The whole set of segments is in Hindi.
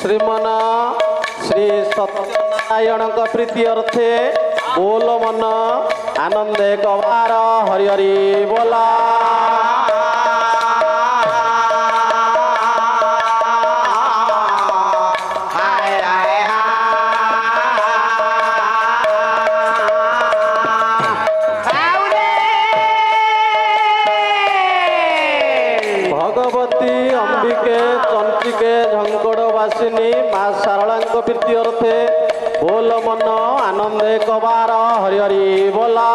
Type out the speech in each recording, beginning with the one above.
श्रीमन श्री सत्यनारायण प्रीति अर्थे बोल मन आनंदे कवार हरि हरि बोला। भगवती अंबिके चंचिके झंकड़वासिनी माँ शारदा प्रीति अर्थे बोल मन आनंदे कबार हरि हरि बोला।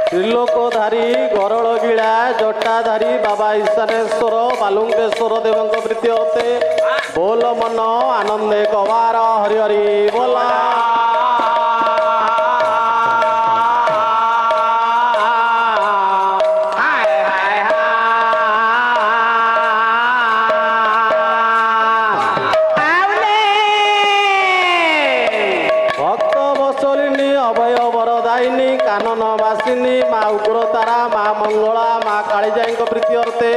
त्रिलोकधारी गरलगिड़ा जटाधारी बाबा ईशानेश्वर बालुंकेश्वर देव प्रीति अर्थे बोल मन आनंदे कबार हरि हरि बोला। काननवासिनी माँ उग्रतारा माँ मंगला माँ कालीजाई प्रीति अर्थे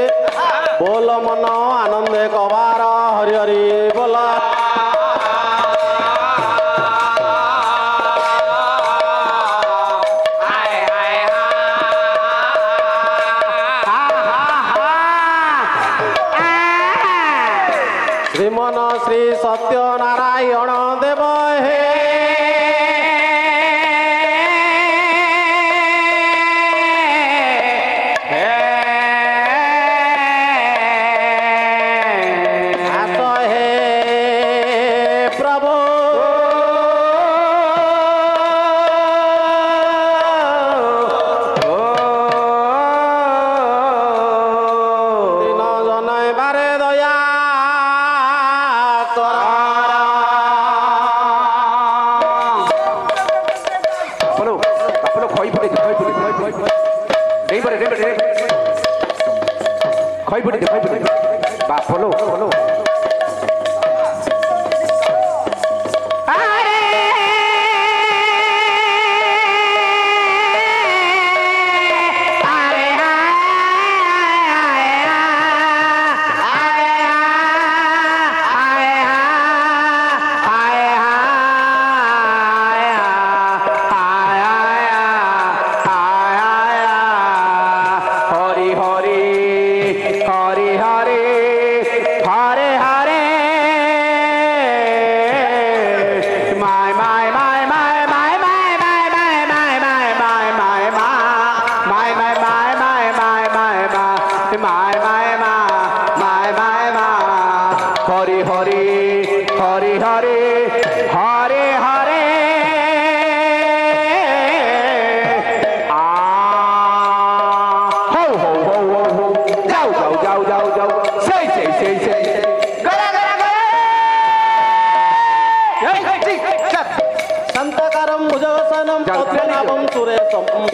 बोल मन आनंदे कबार हरि हरि बोला। श्रीमन श्री सत्यनारायण देव हे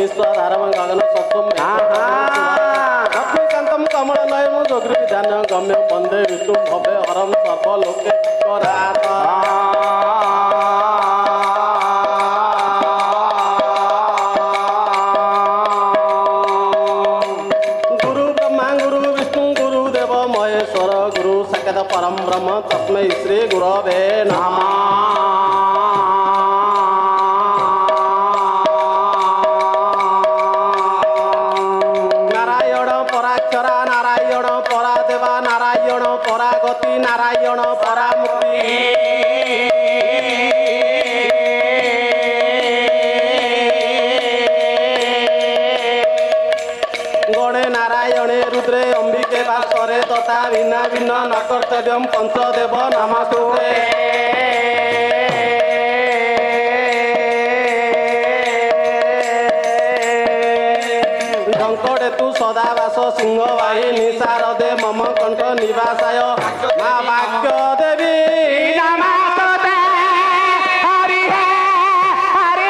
विश्वधारम गगन सत्वम लक्ष्मीकांतम कमल नयन जोग्री ध्यान गम्य वंदे विष्णु भवे हरम सर्वलोके गुरु ब्रह्मा गुरु विष्णु गुरु देव महेश्वर गुरु साक्षात् परम ब्रह्म तस्मै श्री गुरवे नमः। परागति नारायण परामुक्ति गणे नारायणे रुद्रे अंबिके भास्करे तथा भिन्न भिन्न नकर्तव्यम पंचदेव नमस्ते। तु सदावास सिंह वाहिनी शारदे मम कंठ निवासाय माँ भाग्य देवी नमस्ते। हरि हरि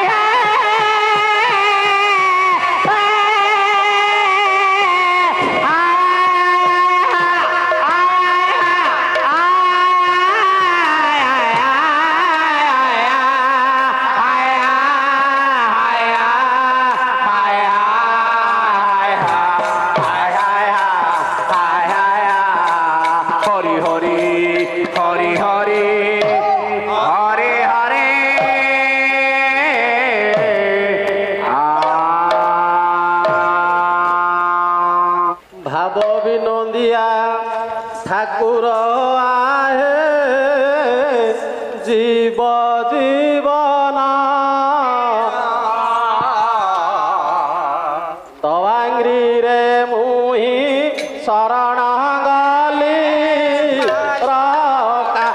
जीव जीवना तवांग्री रे मुही शरण गली रका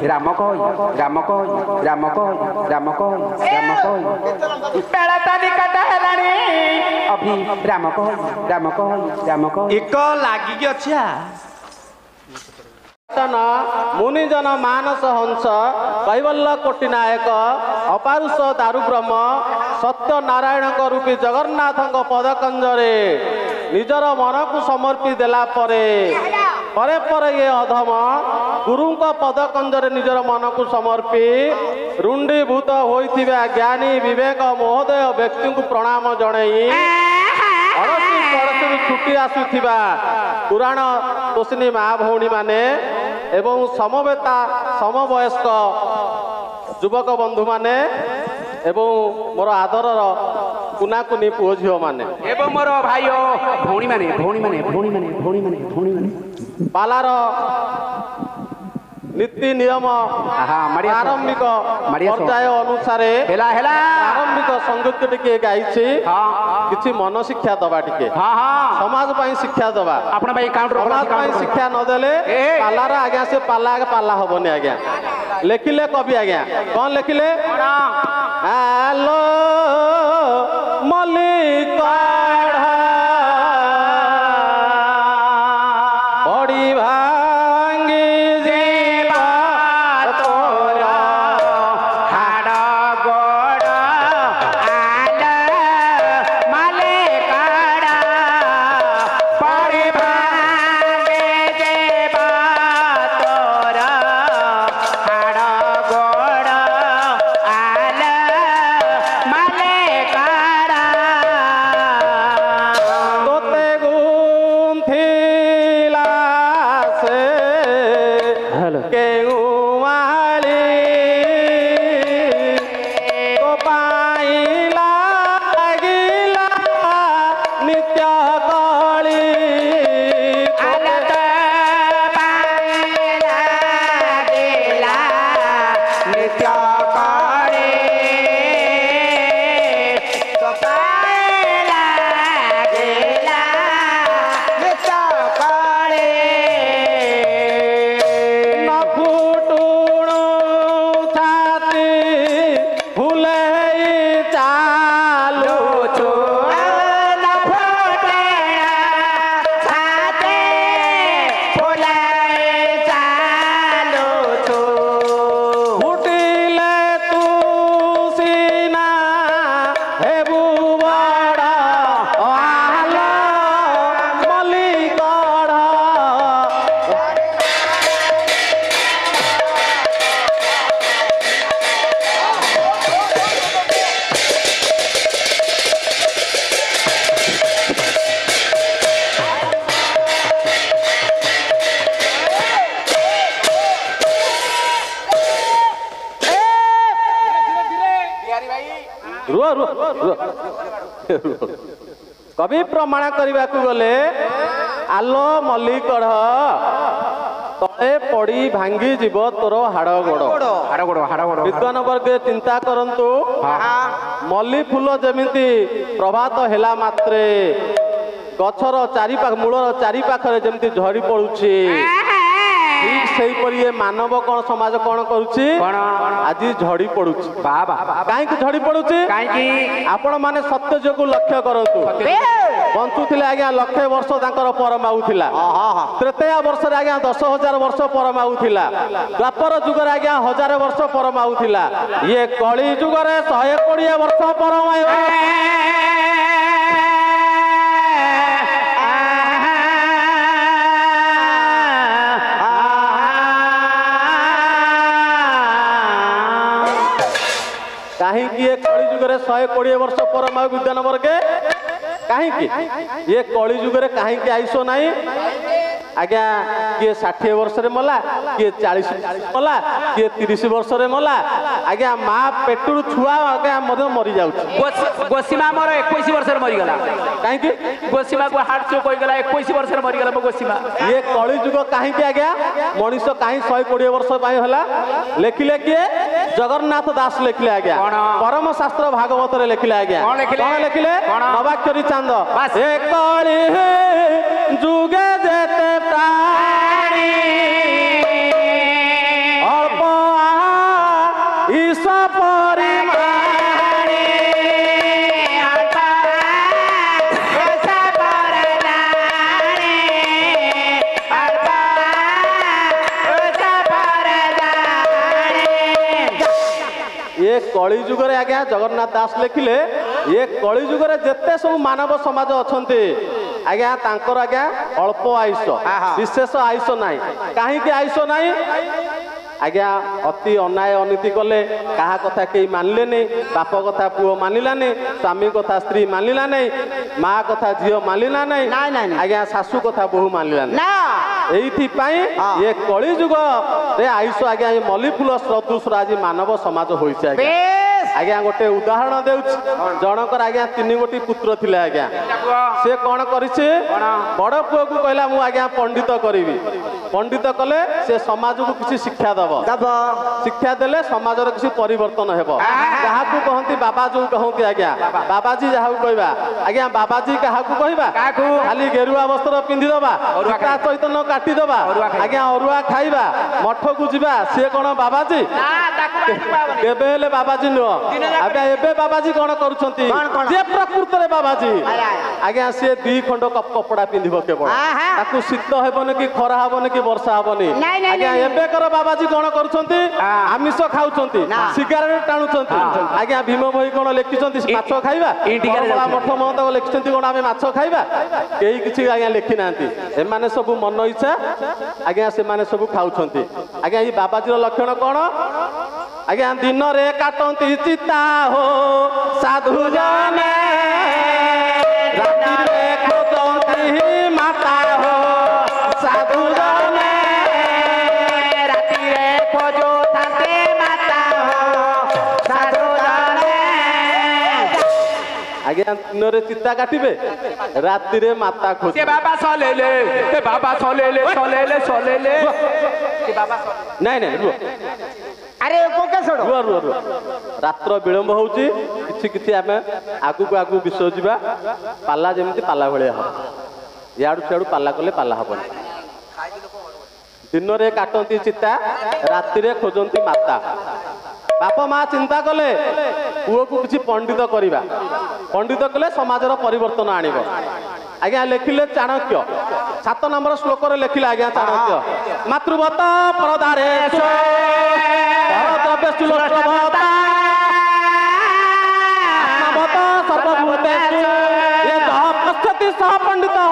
राम कह राम कह राम कह राम कह राम कह बेला तो निकट हेलानी अभी राम कह राम कह राम कह एक लागिकी अच्छा मुनिजन मानस हंस कैवल्य कोटि नायक अपारुष दारु ब्रह्म सत्य नारायण रूपी जगन्नाथ पदकंजरे निजर मन को समर्पी देला परे परे परे ये अधम गुरु पदकंजरे निजर मन को समर्पी रुंडीभूत होइथिबा ज्ञानी विवेक महोदय व्यक्ति को प्रणाम जणई अड़सी पड़सी छुटी आसुथिबा पुराण तोषिनी माँ भौणी माने एवं समवेता समवयस्क युवक बंधु माने एवं मोर आदर कुना कुनी पुओ झियो माने एवं मोर भाई भौणी माने भौणी माने भौणी माने भौणी माने भौणी माने पालार नीति नियम आरंभिक पर्याय अनुसार आरंभिक संगीत टिके गाई किसी मन शिक्षा दबा टिके समाज पाई शिक्षा दबा समाज पाई शिक्षा नदेले पालार आज्ञा से पाला पाला हबनी आज्ञा लेखिले कवि आज्ञा कौन लेखिले आलो मल्लिका परिभागे कवि प्रमाण करने को गले आलो मल्ली कढ़ तले पड़ी भांगी जीव तोर हाड़ गोड़ विद्वान वर्ग चिंता करंतु मल्ली फूल जमिति प्रभात हेला मात्रे गछर चारिपाख मूलर चारिपाखरे जमिति झड़ी पड़ुछि ठीक सही पर ये मानव कौन समाज कौन करुछि आज झड़ी पड़ुछि काहे झड़ी पड़ुछि आपण माने सत्य जो लक्ष्य करंतु बंचुथिले आज्ञा लक्षे वर्ष तांकर परमाउ थिला त्रेतया वर्ष रे आज्ञा 10,000 वर्ष परमाउ थिला द्वापर जुग रे आज्ञा 1000 वर्ष परमाउ थिला ये कली जुग रे 120 वर्ष परमाउ कहीं ये कली जुग रे 120 वर्ष परमाउ विज्ञान वर्गे कहीं ये कली जुग रे कहीं आयुष नहीं आज्ञा किए 60 वर्ष रे मला किए 40 मला किए 30 वर्ष रे मला आज्ञा माँ पेटू छुआ आज्ञा मरी जाउछि गोसीमा मोर 21 वर्ष रे मरी गला कहीं गोसीमा को हार्ट चोक होई गला 21 वर्ष रे मरी गला गोसीमा ये कली जुग कहीं आज्ञा मनीष कहीं 120 वर्ष पाई होला लेखिले किए जगन्नाथ दास लेखिले आज्ञा परम शास्त्र भागवत रे लेखिले आज्ञा कौन लेखिले नवाक्षरी चांद ए कली जुगे जेते प्राणी अल्प ईश परिमाणी ये कली जुग रे आज्ञा जगन्नाथ दास लेखिले ये कली जुग रे जेते सब मानव समाज अछंती आज्ञा तांकर आज्ञा अल्प आयुष विशेष आयुष नाई कहीं आयुष नाई आज्ञा अति अन्याय अनीति कले कहा कथा कई मानले नहीं बाप कथा पुओ मानिलानी स्वामी कथा स्त्री मानिला नहीं माँ कथा झील मानिला नहीं आज्ञा शाशु कथा बहु मानिला ये कली जुग रे आयुष आज्ञा ये मल्ली फूल सदृश आज मानव समाज होइছে आज्ञा गोटे उदाहरण देउछि जनकर आज्ञा 3 गोटी पुत्र थिले आज्ञा से कौन करिছে बड़ पुओ को कहला मु आज्ञा पंडित करिवि पंडित कले से समाज को किसी शिक्षा दब शिक्षा देले समाज रे किसी परिवर्तन हेबो जहा को कहंती बाबा जो कहंती आज्ञा बाबाजी जहा को कहबा आज्ञा बाबाजी कहा को कहबा खाली गेरुआ वस्त्र पिंधि दबा का चैतन्य काटी दबा आज्ञा अरुआ खाइबा मठ को जिबा से कोन बाबाजी केबे हेले बाबाजी नो आज्ञा एबे बाबाजी कोन करूछंती जे प्रकृत रे बाबाजी आज्ञा से 2 खंड कपड़ा पिंधिबो केवल ताकू शीत हेबने कि खरा हेबने कि वर्षा हेबनी आज्ञा एबे कर बाबाजी कोन करूछंती आमिष खाउछंती सिगारेट टाणुछंती आज्ञा भीम भई कोन लेखिछंती माछ खाइबा बड़ा मठ महत लेखिछंती कोन आमे माछ खाइबा केही किछि आज्ञा लेखि नांती एमाने सब मन इच्छा आज्ञा से माने सब खाउछंती आज्ञा ई बाबाजी रो लक्षण कोन आज्ञा दिन रे काटंती चिता हो साधु जाने राति रे खोजंती माता हो साधु जाने राति रे खोजो थाते माता हो साधु जाने आज्ञा दिन रे चिता काटिबे राति रे माता खोज के बाबा सलेले के बाबा सलेले सलेले सलेले के बाबा नहीं नहीं रुओ अरे कोके छोड़ो रुओ रुओ रुओ रात्र विलंब होउची किछि किछि आमे आगु को आगु विषय जिबा पाला जेमिति पाला भलिया हो याडू छाडू पाला कले पाला हबन दिन रे काटंती चिता राति रे खोजंती माता बाप माँ चिंता कले पुओ को किछि पंडित करिबा पंडित कले समाजर परिवर्तन आनिबो आज्ञा लेखिले चाणक्य 7 नंबर श्लोक रे लेखिले आज्ञा चाणक्य मातृवत परदारे परद्रव्य सुलभता आत्मवत सर्वभूतेषु ये पश्यति सह पंडितः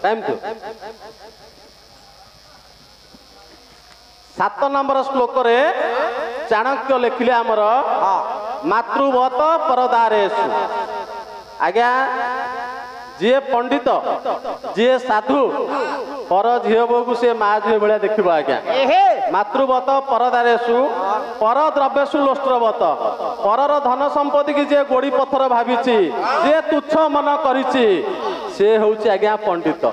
टाइम तो 7 नंबर श्लोक रे चाणक्य लेखिले आमर मातृवत परदारेषु आज्ञा जी पंडित जी साधु पर झील बो को सी माँ झील भाया देख आज्ञा मातृवत परदारेषु पर द्रव्यसु लोष्ट्रवत परर धन संपत्ति की जे गोड़ी पत्थर भावी जे तुच्छ मन करिछि से होउछि आज्ञा पंडित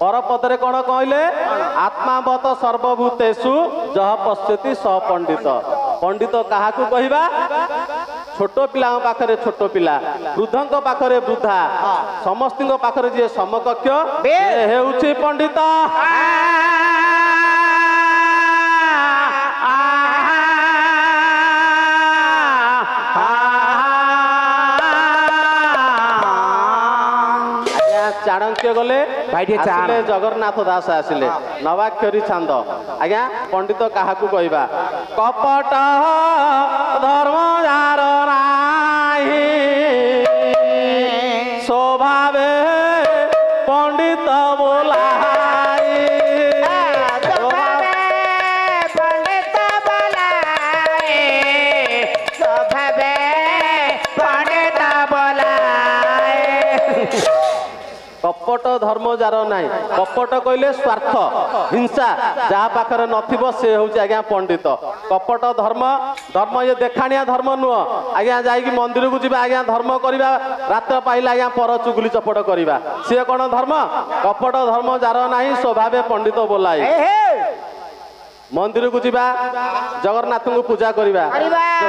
पर पदरे कौन कहले आत्मावत सर्वभूतेषु जह पश्यति स पंडित पंडित क्या कहवा छोट पिला पाखरे छोट पिला वृद्धों पाखरे वृद्धा समस्त पाखरे जी समकक्ष हेउछि पंडित चाणक्य गले आसिले जगन्नाथ दास आसिले नवाक्षरी छांद आज्ञा पंडित क्या कहवा कपट धर्म जार नाही स्वभावे पंडित बोलाई पंडित बोलाए स्वभावे पंडित बोलाए कपट धर्म जार नाई कपट कहले स्वार्थ हिंसा जहाँ पाखरे नथिबो से होउछि आज्ञा पंडित कपट धर्म धर्म ये देखाणिया धर्म नुह आज्ञा जाइकी मंदिर को जीवा आज्ञा धर्म करवा रात पाइले आज्ञा पर चुगली चपट करवा सी कौन धर्म कपट धर्म जार नाही स्वभावे पंडित बोलाए मंदिर को जीवा जगन्नाथ को पूजा करवा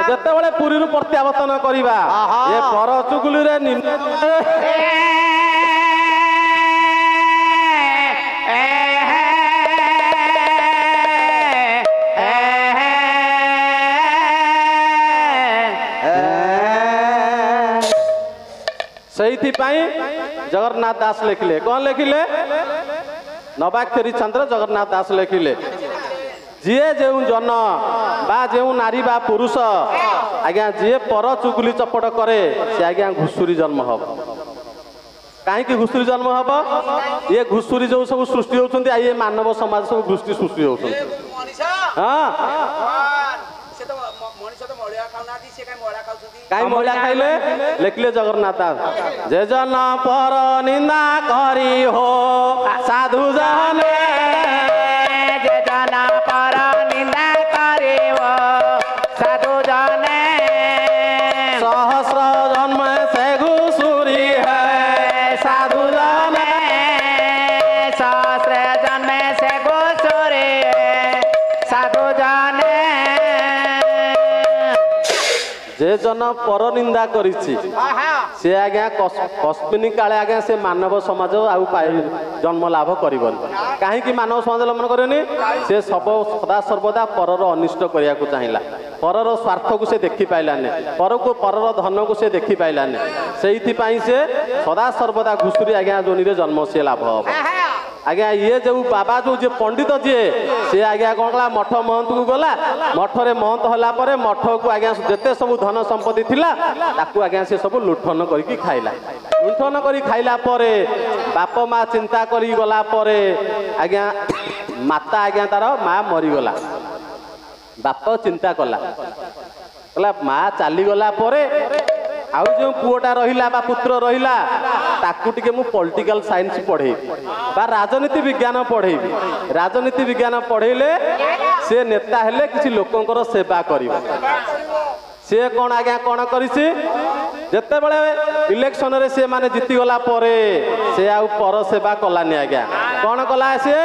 जते बळे पुरी रु प्रत्यावर्तन करवा ये पर चुगली रे जगन्नाथ दास लिखिले कौन लिखिले नवाक्षरी चंद्र जगन्नाथ दास लिखिले जी जो जन बा जो नारी बा पुरुष आज्ञा जी पर चुगली चपट करे से आज्ञा घुषुरी जन्म हम कहीं घुषुरी जन्म हम ये घुषुरी जो सब सृष्टि होती ये मानव समाज सब घुषुरी सृष्टि होती कहीं महिला खाइले लिखले जगन्नाथ जे जन पर निंदा करी हो साधु जने जे जन पर निंदा करी हो साधु जने सहस्र जन्म से घुसुरी है साधु जने सहस्र जन्म से घुसुरी साधु जने जे जन पर निंदा करिछि से आज्ञा कस्मिनी काले आज्ञा से मानव समाज आउ जन्म लाभ करबन कहीं मानव समाज लंबन करनी से सब सदा सर्वदा परर अनिष्ट करने को चाहिला परर स्वार्थ को से देखि पाइलानी परर धन को से देखि पाइलानी से सदा सर्वदा घुसुरी आज्ञा जोनी रे जन्म से लाभ हम आज्ञा ये जो बाबा जो पंडित जी सी आज्ञा कौन कला मठ महंत को गला मठरे महंत होला परे मठ को आज्ञा जिते सब धन संपत्ति थिला ताकू आज्ञा से सब लुठन करके खाइला लुठन करी खाइला परे बाप माँ चिंता करी गला परे आज्ञा माता आज्ञा तार माँ मरीगला बाप चिंता कला कहला माँ चली गला परे आउ जो पुओटा रहिला बा पुत्र रहिला ताकू टिके मु पॉलिटिकल साइंस पढ़े बा राजनीति विज्ञान पढ़े राजनीति विज्ञान पढ़ेले से नेता हेले किसी लोकंकर सेवा करिवो से कौन आज्ञा कौन करिछि जते बळे इलेक्शन रे से माने जीति गला परे से आउ पर सेवा कलानी आज्ञा कौन कला से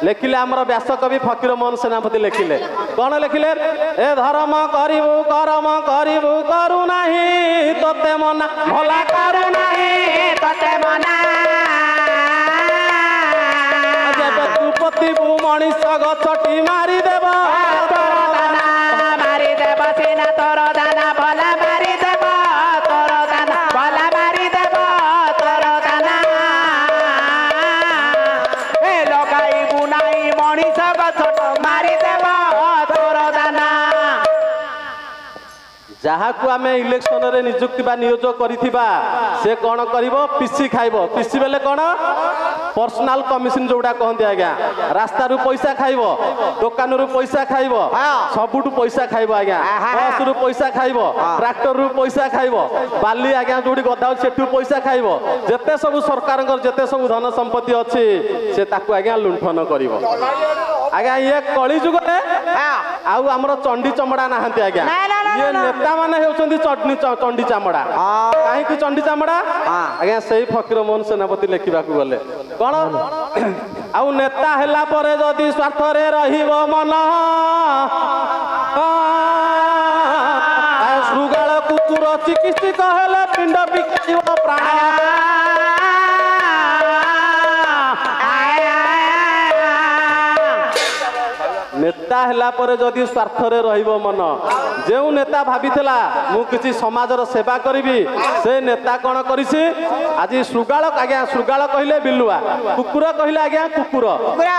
लिखिले आमर व्यासकवि फकीर मोहन सेनापति लिखिले कौन लिखिले ए धर्म करिबु कर्म करिबु करू नाही तते मना भला करू नाही तते मना जब तू पतिबु मनीष गछटी मारी देब तोर दाना मारी देब सेना तोर दाना भला मारी देब तोर दाना भला मारी देब तोर दाना ए लगाई बुनाई मनीष गछट मारी देब तोर दाना जहाँ को आम इलेक्शन रे नियुक्ति बा नियोजक करिथिबा से कौन करिवो पिसी खाइबो पिसी बेले कौन पर्सनाल कमिशन जोड़ा कहते आज्ञा रास्ता रु पैसा खाइब दुकान रु पैसा खाइब सबुठू पैसा खाइब आज्ञा बस रु पैसा खाइब ट्रैक्टर रु पैसा खाइब बाली आज्ञा जोड़ी गदा सेठू पैसा खाइब जेते सब सरकार जेते सब धन संपत्ति अच्छी से ताकू आज्ञा लुंठन करिब आज्ञा ये कली जुग आउ आमर चंडी चमड़ा नहांती आज्ञा ये नेता माने हेउचंदी चंडी चमड़ा काहे चंडी चमड़ा आज्ञा सही फकीर मोहन सेनापति लेखिबा को गले कोन आउ नेता हैला परे जदी स्वार्थ रे रहिबो मन सुगाळ कुकुर चिकित्सित हेले पिंड बिकाइबो प्राण नेता हैला परे जदि स्वार्थ रे रहिबो मन जो नेता भाबिथिला मु किछि समाजर सेवा करिबी से नेता कोन करिछि आज सुगाळ आज्ञा सुगाळ कहिले बिलुआ कुकुर कहिले आज्ञा कुकुर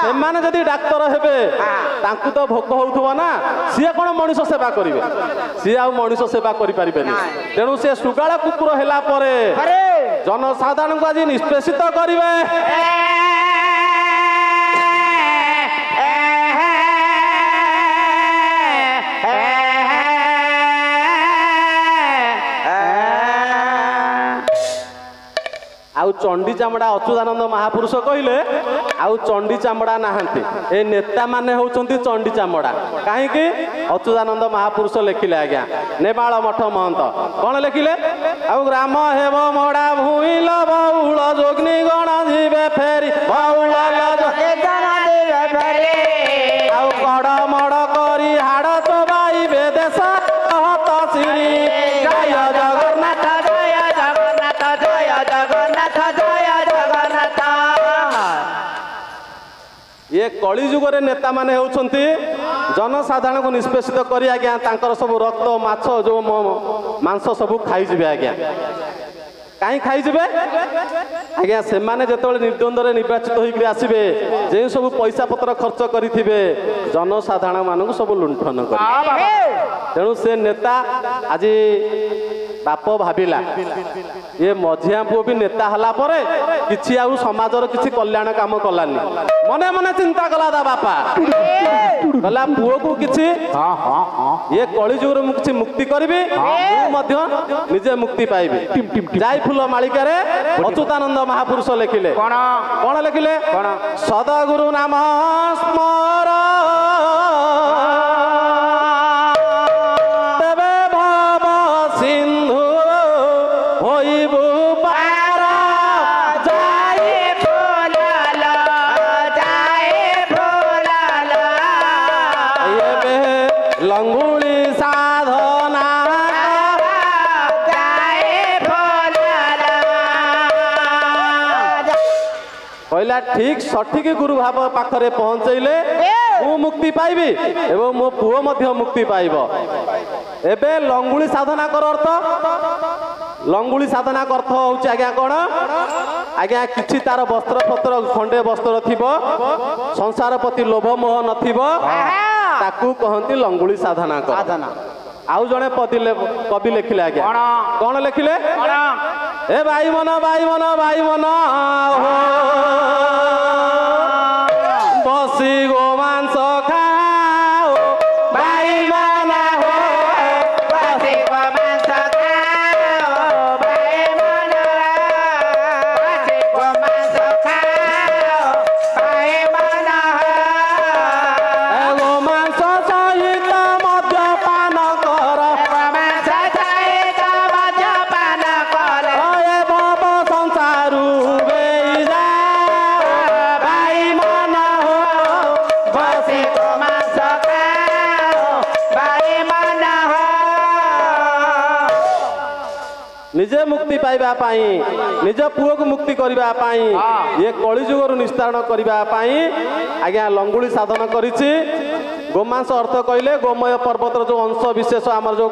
से माने जदि डाक्टर हेबे तांकु तो भोक होउथबो ना सिए कोन मनुष्य सेवा करिवे सिए आ मनुष्य सेवा करि परिबेनी तेनु से सुगाळ कुकुर हैला परे जनसाधारण को आज निष्पेषित करिवे आउ चंडी चामड़ा अच्युतानंद महापुरुष कहले आउ चंडी चामड़ा नहांती ए नेता माने होउचंती चंडी चामड़ा काहे कि अच्युतानंद महापुरुष लेखिले आज्ञा नेमाळ मठ महंत कोन लेखिले आउ ग्राम हेब मोड़ा भूइल बहुल जोगनी गण जीवे फेरी बहुल आउ कड़ मड़ करी हाड़ चबाई बेदेश हत श्री जय जगन्नाथ ये कली जुग रे नेता माने होउछंती जनसाधारण को निष्पेषित करी आज्ञा तांकर सब रक्त माछ जो मांस सब खाई जिवे आज्ञा काई खाई जिवे आज्ञा से माने जेतोले निर्द्वंद रे निर्वाचित होइकरी आसीबे जे सब पैसा पत्र खर्च करिथिबे जनसाधारण मानकु सब लुंठन करी तेणु से नेता आज बाप भाविला ये मझिया पुओ भी नेता हला परे किछि आउ समाजर किछि कल्याण काम कलानी मने मने चिंता कला दा बापा कला पुओ को किछि ये कली जुग रे किछि मुक्ति करबी मु मध्य निजे मुक्ति पाइबी जाय फूल मालिका रे अच्युतानंद महापुरुष लेखिले कोन लेखिले सदगुरु नाम स्मर ठीक सठिक गुरु भाव पाखरे पहुंचैले मु मुक्ति पाइबी एवं मो पुओ मध्य मुक्ति पाइब एबे लंगुली साधना कर अर्थ लंगुली साधना कर अर्थ होउछ आज्ञा कोन आज्ञा किछि तार वस्त्र पत्र खंडे वस्त्र थिबो संसार प्रति लोभ मोह नथिबो ताकू कहंती लंगुली साधना कर आउ जने कवि लेखिले आज्ञा कोन लेखिले ए भाई मन बसी गो मांस खाओ भाई मन हो बसी गो मांस खाओ भाई मन बसी गो मांस खाओ भाई मन गो मांस सहित मद्यपान कर मांस सहित मद्यपान कर भव संसारू निजे मुक्ति पाइबा पाई निज पुओ को मुक्ति करिबा पाई ये कली जुगर निस्तारण करिबा पाई आज्ञा लंगुली साधन करिछि गोमांस अर्थ कहले गोमय पर्वतर जो अंश विशेष आमर जो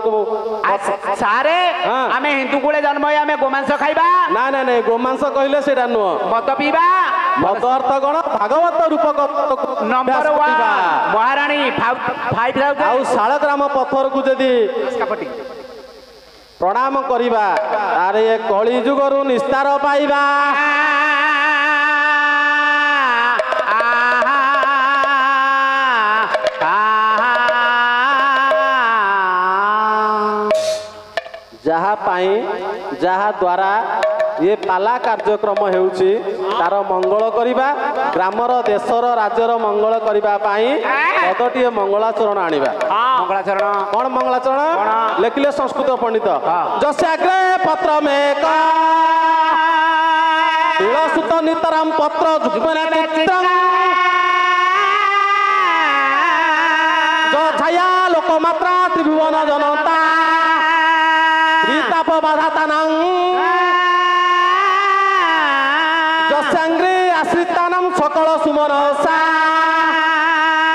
सारे आमे हिंदू कुले जन्म होय आमे गोमांस खाइबा ना ना नहीं गोमांस कहले सेटा नुह मद पीबा मद अर्थ गण भागवत रूपक नंबर 1 महारानी 5000 आउ शालग्राम पत्थर को जदी प्रणाम करिबा तारे कली जुगरु निस्तार पाइबा जहा द्वारा ये पाला कार्यक्रम हेउची तार मंगल करिबा ग्रामर देशर राज्यर मंगल करिबा पाई पदटिए मंगलाचरण आनिबा मंगलाचरण कौन मंगलाचरण लेखिले संस्कृत पंडित जस्याग्रे पत्र मेक तुलसुत नितरम पत्र जुग्मने चित्रं जो छाया लोकमात्रा त्रिभुवन जनता त्रिताप बाधातानं जस्यांग्रे आश्रितानां सकल सुमनसा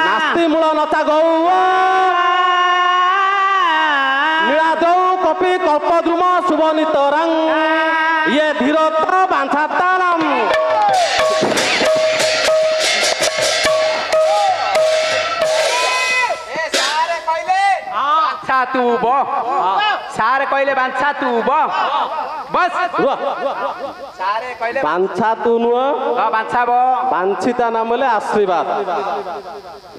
नास्ति मूल नचा गौ नीलादौ कपि कल्पद्रुम शुभनितरं ये धीरत बांछातानां तू बो सारे कहले बांछा तू बो बस सारे कहले बांछा तू नुह बांछा बो बांछिता नाम ले आशीर्वाद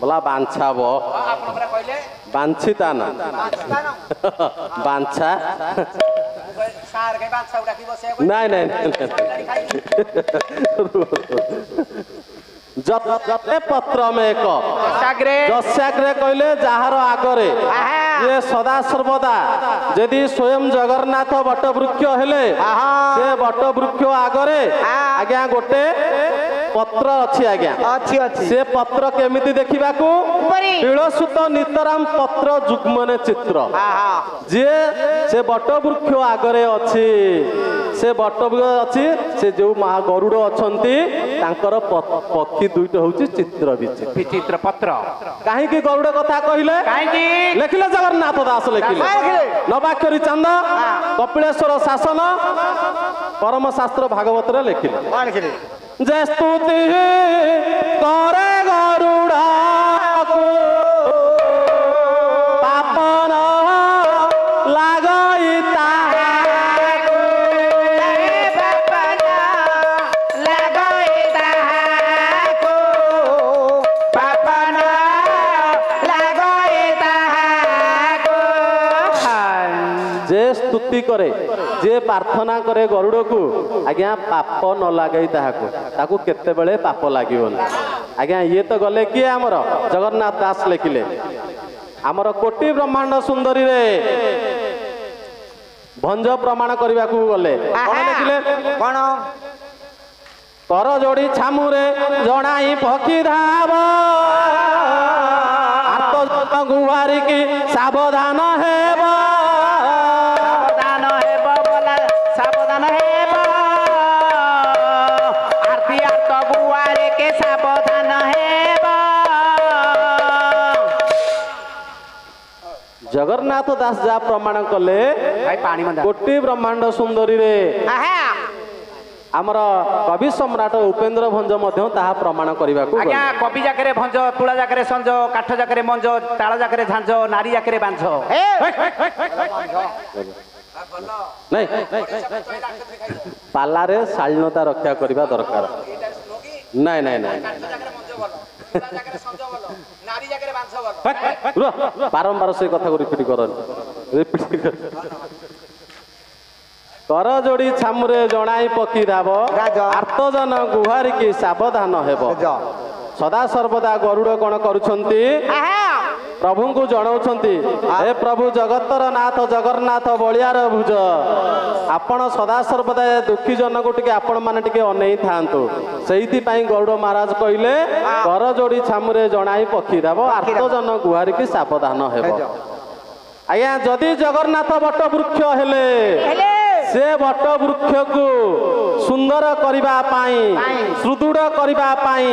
बोला बांछा बो बांछिता ना बांछा सारे के बांछा उड़ा की बसे नहीं नहीं जते पत्र में एक जस्याग्रे कहले जार आगरे ये सदा सर्वदा यदि स्वयं जगन्नाथ बटवृक्ष हेले से बटवृक्ष आगरे आज्ञा गोटे पत्र अच्छी आज्ञा से पत्र केमिति देखा तिलसुत नितराम पत्र जुग्मने चित्र जे से बटवृक्ष आगरे अच्छी से बटवृक्ष अच्छी से जो महा गरुड़ अच्छी तांकर पक्षी दुईट होची चित्र विचित्र पत्र कहीं गरुड़ कथा कहले लिखिले जगन्नाथ दास लिखिले नवाक्षरी चंद कपिलेश्वर शासन परम शास्त्र भागवत रे लिखिले जय स्तुति करे गरुड़ा पापन लागई स्तुति करे जे प्रार्थना करे गरुड़ को आज्ञा पाप न लगे ताकू केते बेले पाप लागिबन आज्ञा ये तो गले किए आमर जगन्नाथ दास लिखिले आमर कोटि ब्रह्मांड सुंदरी रे भंज प्रमाण करने को गले कौन लिखिले कौन कर जोड़ी छामुरे जनाई पक्षी धाव आत गुहारी की सावधान हेब जगन्नाथ दास जा प्रमाण कले कोटि ब्रह्मांड सुंदरी रे आमर कवि सम्राट उपेन्द्र भंज प्रमाण करने को कवि जाके भंज तुला जाके संज काठ जाके मंज ताल जाके झांझ नारी जाके बांझ नहीं पालारे शालीनता रक्षा करने दरकार नहीं नहीं नहीं बारंबार से कथा को रिपीट कर कर जोड़ी छामुरे जनाई पक्षी धाव आर्तजन गुहारी की सावधान हेब सदा सर्वदा गरुड़ कौन करुछंती प्रभु को जनाउछंती हे प्रभु जगतर नाथ जगन्नाथ बलियार भुज आपण सदा सर्वदा दुखी जन को टिके आपण माने टिके अनेई थांतु सेहिति पई गरुड़ महाराज कहिले कर जोड़ी छामुरे जनाई पक्षी धाव आर्तजन गुहारी की सावधान हेब आज्ञा जदि जगन्नाथ बट वृक्ष हेले से बट वृक्ष को सुंदर करिबा पाई सुदृढ़ करिबा पाई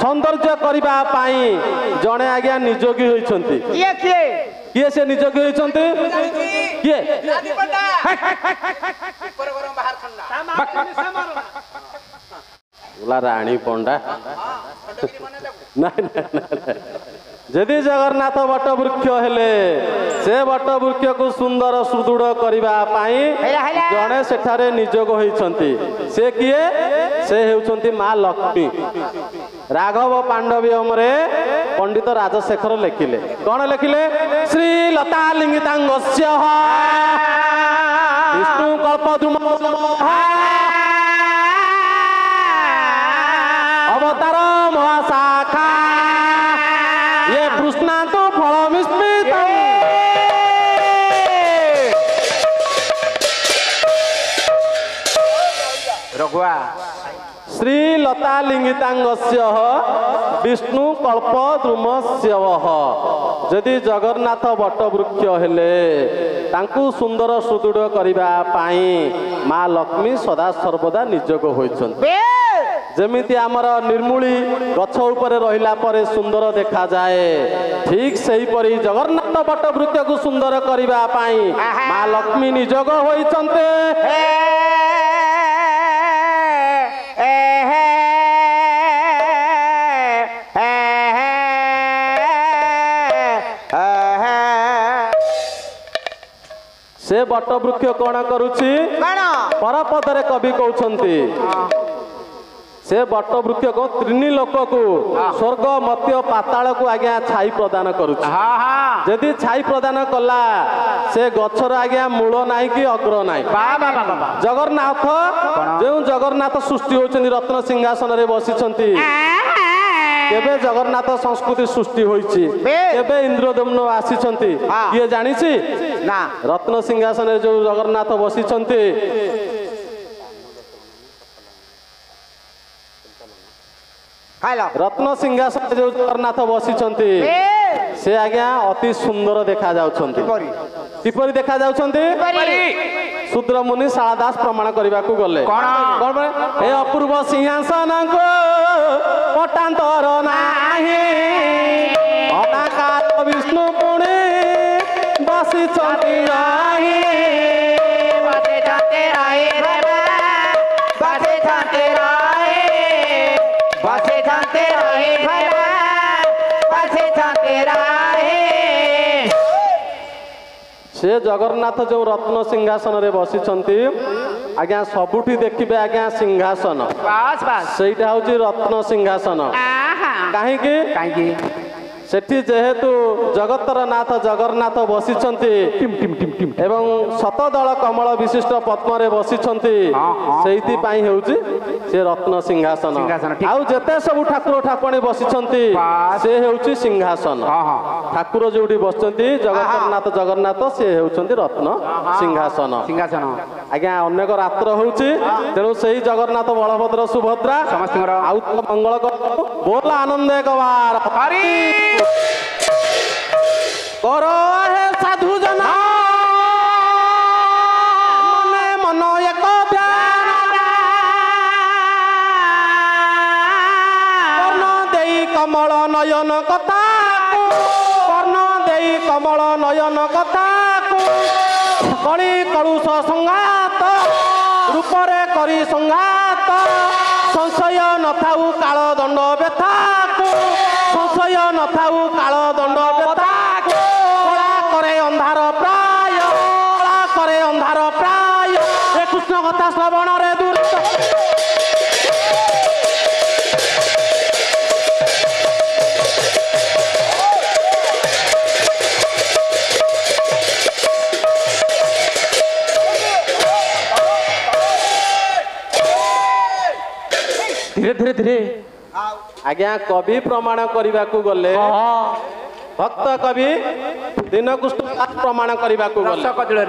सौंदर्य करिबा पाई जने आज्ञा निजोगी होइछंती किए से निजोगी होइछंती किए रानी पंडा यदि जगन्नाथ बट वृक्ष हेले से बट वृक्ष को सुंदर सुदृढ़ करने जड़े सेठारे निजोग होइछंती से किए से हेउछंती माँ लक्ष्मी राघव पांडवियम रे पंडित राजशेखर लिखिले कौन लिखिले श्री लता लिंगितांगस्य शाखा ये कृष्णांत फलमिस्मित रघुआ श्रीलता लिंगितांगस्य विष्णु कल्प द्रुमस्य जदि जगन्नाथ वटवृक्ष हेले तांकु सुंदर सुदृढ़ करिबा पाई माँ लक्ष्मी सदा सर्वदा निजोग होइछन्ति जेमिति आमर निर्मूली गछ उपरे रहिला परे सुंदर देखा जाए ठीक सही परी जगन्नाथ वटवृक्ष को सुंदर करिबा पाई माँ लक्ष्मी निजोग होइछन्ति से वटवृक्ष कौन करुछि परपदरे कवि कहउछन्ति से वटवृक्ष को त्रिनी लोक को स्वर्ग मत्य पाताल को आज्ञा छाई प्रदान करुछि यदि छाई प्रदान कला से गछर आज्ञा मूल नाही कि अग्र नाही जगन्नाथ जो जगन्नाथ सृष्टि होइछन्ति रत्न सिंहासन रे बसिछन्ति केबे जगन्नाथ संस्कृति सृष्टि होइछि केबे इंद्रदम्न आसीछन्ति किए जानिछि ना रत्न सिंहासन रे जो जगन्नाथ बसिछन्ति रत्न सिंहासन जो जगन्नाथ बसिछन्ति से आज्ञा अति सुंदर देखा जाउछन्ति किपरि देखा जाउछन्ति शूद्र मुनि शाळदास प्रमाण करबा को गले कोन ए अपूर्व सिंहासन को पटांतर नाही अनाकार विष्णु पुणे बसिछन्ति नाही बसे जाते राहे बसे जाते राहे बसे जाते राहे बसे जाते राहे से जगन्नाथ जो रत्न सिंहासन रे बसिछन्ति आज्ञा सबुठी देखिबे आज्ञा सिंहासन बास बास सेटा होची रत्न सिंहासन काहे की सेठी जेहेतु जगतर नाथ जगन्नाथ बसिछन्ति एवं शतदल कमल विशिष्ट पद्म रे बसिछन्ति सेहिति पाई हेउची से रत्न सिंहासन आउ जेते सब ठाकुर ठाकुराणी बसिछन्ति से हेउची सिंहासन ठाकुर जोडी बसछन्ति जगन्नाथ जगन्नाथ से हेउछन्ति रत्न सिंहासन आज्ञा अनेक रात्र होउची तेनु सेही जगन्नाथ बलभद्र सुभद्रा समस्तଙ୍କର आउ मंगल बोल आनंद एक बार हरि करो हे साधु जना मने मन एक ध्यान कर्ण देई कमल नयन कथा कर्ण देई कमल नयन कथा कली कलुष संघात रूपरे करी संघात संशय नथाऊ काल दंड व्यथा संशय नथाऊ काल दंड व्यथा कला करे अंधार प्राय कला करे अंधार प्राय हे कृष्ण कथा श्रवण रे दूर धीरे धीरे धीरे आज्ञा कवि प्रमाण करने को गले भक्त कवि दीनकृष्ण प्रमाण करने को गले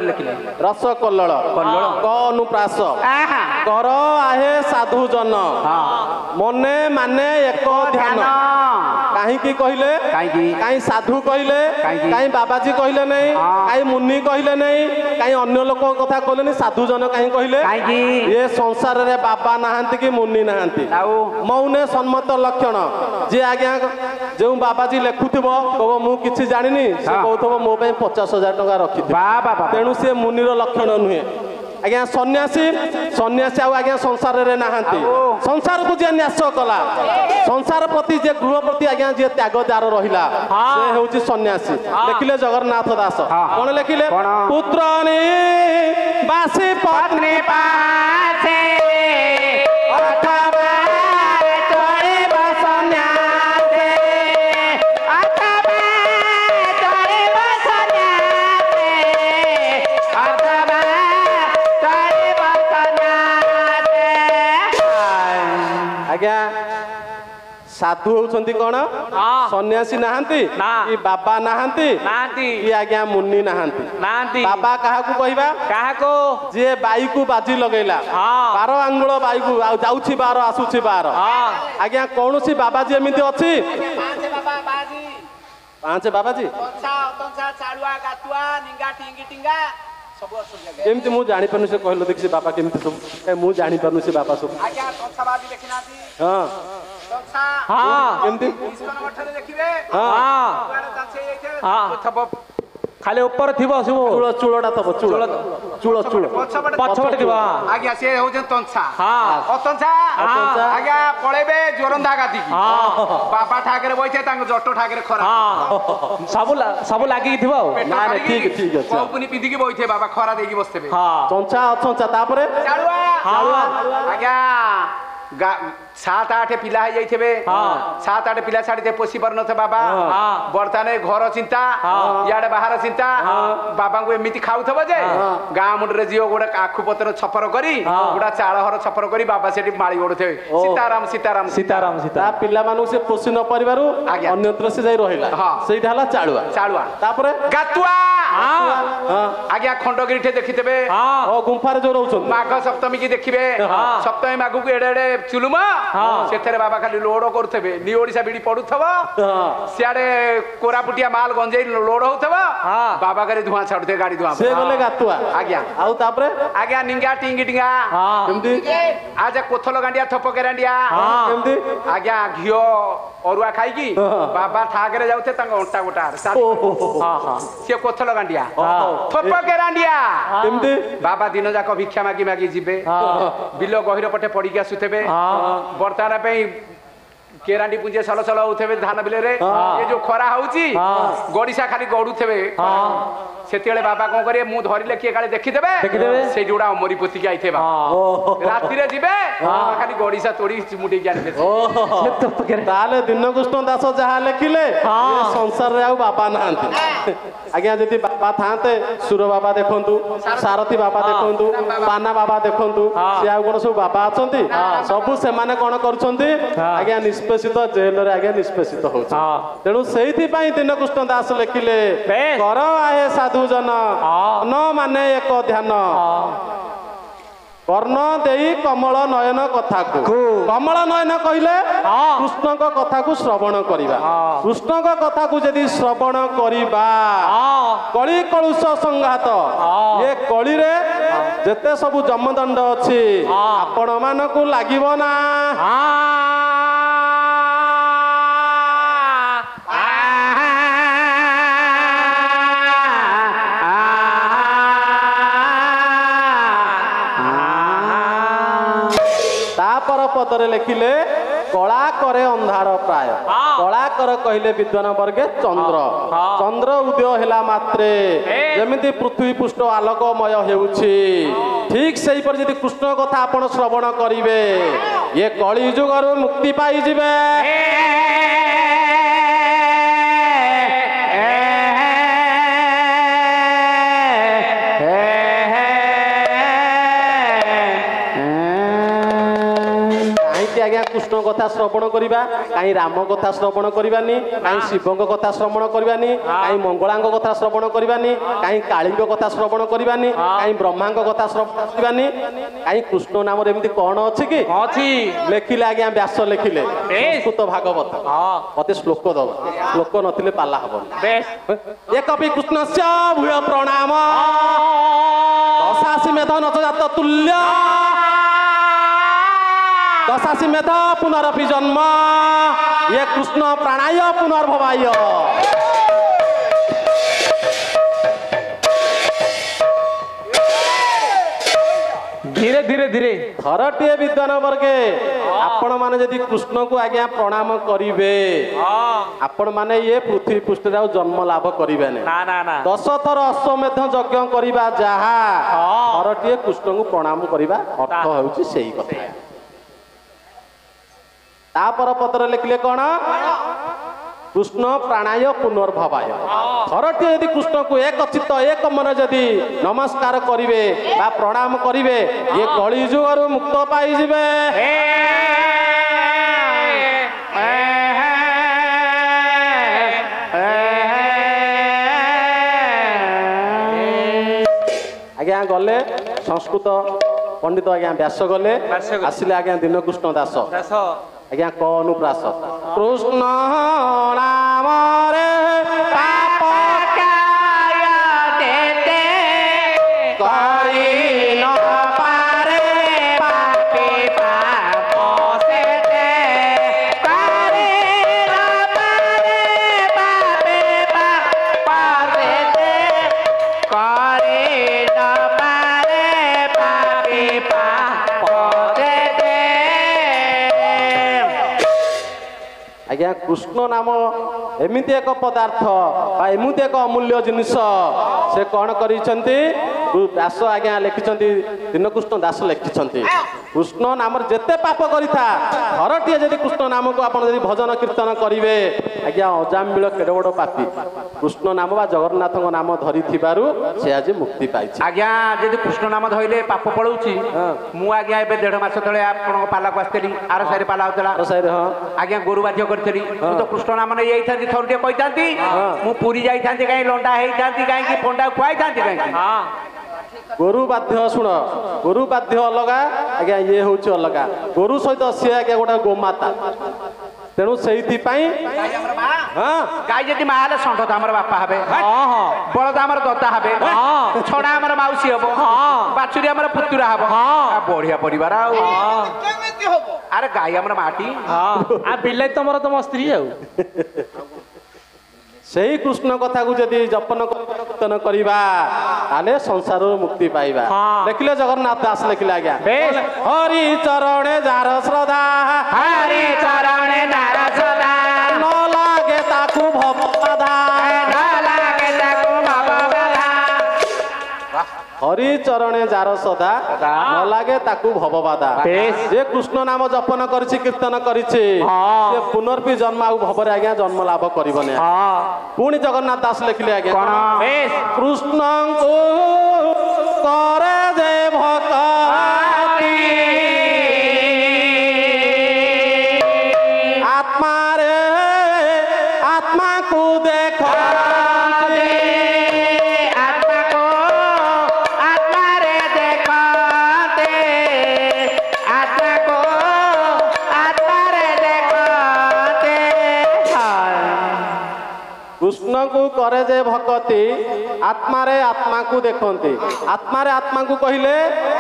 रस कल्लल क अनुप्रास कर आहे साधु जन मने माने एक ध्यान कहीं कहले कहीं साधु कहले कहीं बाबाजी कहले नहीं कहीं मुनि कहले नहीं कहीं अन्य लोक कथा कहले साधु जन कहीं कहले ये संसार रे बाबा नहांती कि मुनि नहांती मौने सम्मत लक्षण जे आज्ञा जो बाबाजी लेखुथिबो कहबो मु किछि जानिनी से कहथबो मो पे 50,000 टका रखि तेणु से मुनिर लक्षण नुहे आज्ञा सन्यासी आज्ञा संसार रे नहांती संसार को जे न्यास कला संसार प्रति जे गृह प्रति आज्ञा जे त्यागदार रहिला से हेउची सन्यासी लेखिले जगन्नाथ दास कोन लेखिले पुत्रनी बासी पत्नी पासे अथवा तोरे बसन्यासे अथवा तोरे बसन्यासे अथवा तोरे बसन्यासे आज्ञा साधु होउछंती कोन हाँ। सन्यासी नाहंती ना। कि बाबा नाहंती नांती कि आज्ञा मुनि नाहंती नांती बाबा काहाकू कहबा काहाको जे बाई को बाजी लगेला हाँ। 12 आंगुल बाई को जाउछि 12 आसुछि 12 हाँ। आज्ञा कोनोसी बाबाजी एमिति अछि ପାଞ୍ଚ ବାବା ବାଜି 5 बाबाजी ତଞ୍ଚା ଅତଞ୍ଚା ଚାଳୁଆ ଗାତୁଆ ନିଙ୍ଗା ଟିଙ୍ଗି ଟିଙ୍ଗା ସବୁ ଅଛନ୍ତି ଆଜ୍ଞା। କେମିତି ମୁଁ ଜାଣି ପାରୁନି ସେ କହିଲ ଦେଖି ସେ ବାବା କେମିତି ସବୁ ମୁଁ ଜାଣି ପାରୁନି ସେ ବାବା ସବୁ ଆଜ୍ଞା ତଞ୍ଚା ବାଜି ଦେଖିନାହାନ୍ତି ହଁ ତଞ୍ଚା ହଁ କେମିତି ଇସ୍କନ ମଠରେ ଦେଖିବେ ହଁ କୁଆଡେ ଚାଞ୍ଚି ଯାଇଥିବେ ହଁ ଥବ ଖାଲି ଉପରେ ଥିବ ସବୁ ଚୂଳ ଚୂଳଟା ତବ ଚୂଳ ଚୂଳ ଚୂଳ ପଛପଟେ ଥିବ ଆଜ୍ଞା ସେ ହଉଛନ୍ତି ତଂସା ହଁ ଅତଂସା ଅତଂସା। ଆଜ୍ଞା ପଳେଇବେ ଜୋରନ୍ଦା ଗାଦିକି ହଁ ବାବା ଠାକରେ ବଇଥିବେ ତାଙ୍କ ଜଟ ଠାକରେ ଖରା ହଁ ସବୁ ଲାଗିକି ଥିବ ଆଉ ପେଟ ନା, ନା, କାଢିକି ଠିକ, ଠିକ ଅଛି। କଉପୁନି ପିନ୍ଧିକି ବଇଥିବେ ବାବା ଖରା ଦେଇକି ବସିଥିବେ ହଁ ଚଞ୍ଚା ଅଚଞ୍ଚା ତାପରେ ଚାଳୁଆ ହଁ ଆଜ୍ଞା 7-8 ପିଲା ହେଇଯାଇଥିବେ ହଁ। 7-8 ପିଲା ଛାଡିଥିବେ ପୋଷି ପାରୁନଥିବେ ବାବା ହଁ। ବର୍ତ୍ତମାନ ଘର ଚିନ୍ତା ହଁ। ଇଆଡେ ବାହାର ଚିନ୍ତା ବାବାଙ୍କୁ ଏମିତି ଖାଉଥିବ ଯେ ଗାଁ ମୁଣ୍ଡରେ ଝିଅ ଗୋଟେ ଆଖୁ ପତ୍ର ଛପର କରି ଗୋଟା ଚାଳ ଘର ଛପର କରି ବାବା ସେଠି ମାଳି ଓଢୁଥିବେ ସୀତାରାମ ସୀତାରାମ ସୀତାରାମ ତା ସୀତାରାମ ପିଲାମାନଙ୍କୁ ସେ ପୋଷି ନ ପରିବାରୁ ଆଜ୍ଞା। ଅନ୍ୟତ୍ର ସେ ଯାଇ ରହିଲା ହଁ। ସେଇଟା ହେଲା ଚାଳୁଆ ଚାଳୁଆ ତାପରେ ଗାତୁଆ ହଁ ହଁ ଆଜ୍ଞା ଖଣ୍ଡଗିରି ଠେ ଦେଖିଥିବେ ହଁ ଓ ଗୁମ୍ଫାରେ ଯୋଉ ରହୁଛନ୍ତି ମାଘ ସପ୍ତମୀ କି ଦେଖିବେ ହଁ। ସପ୍ତମୀ ମାଘକୁ ଏଡେ ଏଡେ ଚୁଲୁମ ହଁ। ସେଥିରେ ବାବା ଖାଲି ଲୋଡ କରୁଥିବେ ନି ଓଡିଶା ବିଡି ପଡୁଥିବ ହଁ। ସିଆଡେ କୋରାପୁଟିଆ ମାଲ ଗଞ୍ଜେଇ ଲୋଡ ହଉଥିବ ହଁ। ବାବା ଖାଲି ଧୂଆଁ ଛାଡୁଥିବେ ଗାଡି ଧୂଆଁ ସେ ଗଲେ ଗାତୁଆ ଆଜ୍ଞା। ଆଉ ତାପରେ ଆଜ୍ଞା ନିଙ୍ଗା ଟିଙ୍ଗି ଟିଙ୍ଗା ହଁ କେମିତି ଆଜ୍ଞା କୋଥଲ ଗାଣ୍ଡିଆ ଥପ କେରାଣ୍ଡିଆ ହଁ। କେମିତି ଆଜ୍ଞା ଘିଅ ଅରୁଆ ଖାଇକି ହଁ। ବାବା ଠାକରେ ଯାଉଥିବେ ତାଙ୍କ ଅଣ୍ଟା ଗୋଟା ଓହୋ ହଁ ହଁ ସିଏ କୋଥଲ ଗାଣ୍ଡିଆ ହଁ। ଥପ କେରାଣ୍ଡିଆ କେମିତି ବାବା ଦିନ ଯାକ ଭିକ୍ଷା ମାଗି ମାଗି ଯିବେ ବିଲ ଗହିର ପଟେ ପଡିକି ଆସୁଥିବେ ବର୍ତ୍ତମାନ ପାଇଁ କେରାଣ୍ଡି ପୁଞ୍ଜେ ସଲ ସଲ ହଉଥିବେ ଧାନ ବିଲରେ ଏ ଯୋଉ ଖରା ହଉଛି ଗଡିଶା ଖାଲି ଗଡୁଥିବେ ସେତେବେଳେ ବାବା କଣ କରିବେ ମୁଁ ଧରିଲେ କିଏ କାଳେ ଦେଖିଦେବେ ସେଇଠି ଗୁଡା ଅମରି ପୋତିକି ଆଇଥିବେ ରାତିରେ ଯିବେ ଖାଲି ଗଡିଶା ତୋଡି ଚିମୁଟିକି ଆଣିବେ ତାହେଲେ ଦୀନକୃଷ୍ଣ ଦାସ ଯାହା ଲେଖିଲେ ଏ ସଂସାରରେ ଆଉ ବାବା ନାହାନ୍ତି ଆଜ୍ଞା ଯଦି ବାବା ଥାନ୍ତେ ସୁର ବାବା ଦେଖନ୍ତୁ ସାରଥୀ ବାବା ଦେଖନ୍ତୁ ପାନା ବାବା ଦେଖନ୍ତୁ ସେ ଆଉ କଣ ସବୁ ବାବା ଅଛନ୍ତି ସବୁ ସେମାନେ କଣ କରୁଛନ୍ତି ଆଜ୍ଞା ନିଷ୍ପେଷିତ ଜେଲରେ ଆଜ୍ଞା ନିଷ୍ପେଷିତ ହଉଛି ତେଣୁ ସେଇଥିପାଇଁ ଦୀନକୃଷ୍ଣ ଦାସ ଲେଖିଲେ ବେଶ। କର ଆହେ ସାଧୁଜନ ନ ମାନେ ଏକ ଧ୍ୟାନ କର୍ଣ୍ଣ ଦେଇ କମଳ ନୟନ କଥାକୁ କମଳ ନୟନ କହିଲେ କୃଷ୍ଣଙ୍କ କଥାକୁ ଶ୍ରବଣ କରିବା କୃଷ୍ଣଙ୍କ କଥାକୁ ଯଦି ଶ୍ରବଣ କରିବା କଳି କଳୁଷ ସଂଘାତ ଏ କଳିରେ ଯେତେ ସବୁ ଜମଦଣ୍ଡ ଅଛି ଆପଣ ମାନଙ୍କୁ ଲାଗିବ ନା ତାପର ପଦରେ ଲେଖିଲେ କଳା କରେ ଅନ୍ଧାର ପ୍ରାୟ କଳା କର କହିଲେ ବିଦ୍ୱାନ ବର୍ଗେ ଚନ୍ଦ୍ର ଚନ୍ଦ୍ର ଉଦୟ ହେଲା ମାତ୍ରେ ଯେମିତି ପୃଥିବୀ ପୃଷ୍ଠ ଆଲୋକମୟ ହେଉଛି ଠିକ ସେଇପରି ଯଦି କୃଷ୍ଣ କଥା ଆପଣ ଶ୍ରବଣ କରିବେ ଏ କଳି ଯୁଗରୁ ମୁକ୍ତି ପାଇଯିବେ ଆଜ୍ଞା କୃଷ୍ଣ କଥା ଶ୍ରବଣ କରିବା କାହିଁ ରାମ କଥା ଶ୍ରବଣ କରିବାନି କାହିଁ ଶିବଙ୍କ କଥା ଶ୍ରବଣ କରିବାନି କାହିଁ ମଙ୍ଗଳାଙ୍କ କଥା ଶ୍ରବଣ କରିବାନି କାହିଁ କାଳୀଙ୍କ କଥା ଶ୍ରବଣ କରିବାନି କାହିଁ ବ୍ରହ୍ମାଙ୍କ କଥା ଶ୍ରବଣ କରିବାନି କାହିଁ କୃଷ୍ଣ ନାମରେ ଏମିତି କଣ ଅଛି କି ଅଛି ଲେଖିଲେ ଆଜ୍ଞା ବ୍ୟାସ ଲେଖିଲେ ସଂସ୍କୃତ ଭାଗବତ ମତେ ଶ୍ଲୋକ ଦବ ଶ୍ଲୋକ ନଥିଲେ ପାଲା ହବନି ବେଶ ଏକ ବି କୃଷ୍ଣସ୍ୟ ଭୂୟ ପ୍ରଣାମ ଦଶାସି ମେଧ ନଚଜାତ ତୁଲ୍ୟ दशासी मेध पुनरपि जन्म ये कृष्ण प्राणाय पुनर्भवाय धीरे धीरे धीरे थरटिए विद्वान वर्गे आपण माने यदि कृष्ण को आज्ञा प्रणाम करिवे आपण माने ये पृथ्वी पृष्ठ रे जन्म लाभ करिवे ने ना ना ना 10 थर अश्वमेध यज्ञ करिबा जहा थरटिए कृष्ण को प्रणाम करिबा अर्थ होउची सेही कथा तापर पत्र लिखले कौन कृष्ण प्राणाय पुनर्भवाय थरटिए यदि कृष्ण को एक चित्त एक मन यदि नमस्कार करिवे बा प्रणाम करिवे ये कली जुगरु मुक्त पाई जिवे ଆଜ୍ଞା ଗଲେ ସଂସ୍କୃତ ପଣ୍ଡିତ ଆଜ୍ଞା ବ୍ୟାସ ଗଲେ ଆସିଲେ ଆଜ୍ଞା ଦୀନକୃଷ୍ଣ ଦାସ ଆଜ୍ଞା କ ଅନୁପ୍ରାସ କୃଷ୍ଣ ନାମରେ ପାପ କରି ନ ପାରେ ପାପୀ ପାପ ସେତେ କରି ନ ପାରେ ପାପୀ ପାପ ସେତେ କରି ନ ପାରେ ପାପୀ ପାପ ସେତେ ଆଜ୍ଞା କୃଷ୍ଣ ନାମ ଏମିତି ଏକ ପଦାର୍ଥ ବା ଏମିତି ଏକ ଅମୂଲ୍ୟ ଜିନିଷ ସେ କ'ଣ କରିଛନ୍ତି ବ୍ୟାସ ଆଜ୍ଞା ଲେଖିଛନ୍ତି ଦୀନକୃଷ୍ଣ ଦାସ ଲେଖିଛନ୍ତି କୃଷ୍ଣ ନାମରେ ଯେତେ ପାପ କରିଥା ଘରଟିଏ ଯଦି କୃଷ୍ଣ ନାମକୁ ଆପଣ ଯଦି ଭଜନ କୀର୍ତ୍ତନ କରିବେ ଆଜ୍ଞା ଅଜାମିଳ କେଡ଼େ ବଡ଼ ପାପୀ କୃଷ୍ଣ ନାମ ବା ଜଗନ୍ନାଥଙ୍କ ନାମ ଧରିଥିବାରୁ ସେ ଆଜି ମୁକ୍ତି ପାଇଛି ଆଜ୍ଞା ଯଦି କୃଷ୍ଣ ନାମ ଧଇଲେ ପାପ ପଳଉଛି ମୁଁ ଆଜ୍ଞା ଏବେ 1.5 ମାସ ତଳେ ଆପଣଙ୍କ ପାଲାକୁ ଆସିଥିଲି ଆର ସାହିରେ ପାଲା ହଉଥିଲା ହଁ ଆଜ୍ଞା ଗୋରୁ ବାଧ୍ୟ କରିଥିଲି ମୁଁ ତ କୃଷ୍ଣ ନାମ ନେଇ ଯାଇଥାନ୍ତି ଥରୁ ଟିକେ କହିଥାନ୍ତି ମୁଁ ପୁରୀ ଯାଇଥାନ୍ତି କାହିଁ ଲଣ୍ଡା ହେଇଥାନ୍ତି କାହିଁକି ପଣ୍ଡା ଖୁଆଇଥାନ୍ତି କାହିଁକି ଗୋରୁ ବାଧ୍ୟ ଶୁଣ ଗୋରୁ ବାଧ୍ୟ ଅଲଗା ଆଜ୍ଞା ଇଏ ହଉଛି ଅଲଗା ଗୋରୁ ସହିତ ସିଏ ଆଜ୍ଞା ଗୋଟେ ଗୋମାତା ତେଣୁ ସେଇଥିପାଇଁ ଗାଈ ଯଦି ମା ହେଲେ ଷଣ୍ଢ ତ ଆମର ବାପା ହେବେ ବଳଦ ଆମର ଦତା ହେବେ ଛଣା ଆମର ମାଉସୀ ହବ ବାଛୁରୀ ଆମର ପୁତୁରା ହବ ବଢିଆ ପରିବାର ଆଉ ଆରେ ଗାଈ ଆମର ମାଟି ବିଲାଇ ତମର ତମ ସ୍ତ୍ରୀ ଆଉ ସେଇ କୃଷ୍ଣ କଥାକୁ ଯଦି ଜପନ କୀର୍ତ୍ତନ କରିବା ତାହେଲେ ସଂସାରରୁ ମୁକ୍ତି ପାଇବା ଦେଖିଲେ ଜଗନ୍ନାଥ ଦାସ ଲେଖିଲେ ଆଜ୍ଞା ହରି ଚରଣେ ଯାର ଶ୍ରଦ୍ଧା ହରି ଚରଣେ ନାର ସଦା ନ ଲାଗେ ତାକୁ ଭବ ବାଧା ନ ଲାଗେ ତାକୁ ଭବ ବାଧା ହରି ଚରଣେ ଯାର ସଦା ନ ଲାଗେ ତାକୁ ଭବ ବାଧା ଯେ କୃଷ୍ଣ ନାମ ଜପନ କରିଛି କୀର୍ତ୍ତନ କରିଛି ସେ ପୁନର୍ବି ଜନ୍ମ ଆଉ ଭବରେ ଆଜ୍ଞା ଜନ୍ମ ଲାଭ କରିବନି ପୁଣି ଜଗନ୍ନାଥ ଦାସ ଲେଖିଲେ ଆଜ୍ଞା କୃଷ୍ଣଙ୍କୁ କରେ ଯେ ଭକ୍ତି ଆତ୍ମାରେ ଆତ୍ମାକୁ ଦେଖ କୃଷ୍ଣଙ୍କୁ करे जे ଭକ୍ତି ଆତ୍ମାରେ ଆତ୍ମାକୁ ଦେଖନ୍ତି ଆତ୍ମାରେ ଆତ୍ମାକୁ କହିଲେ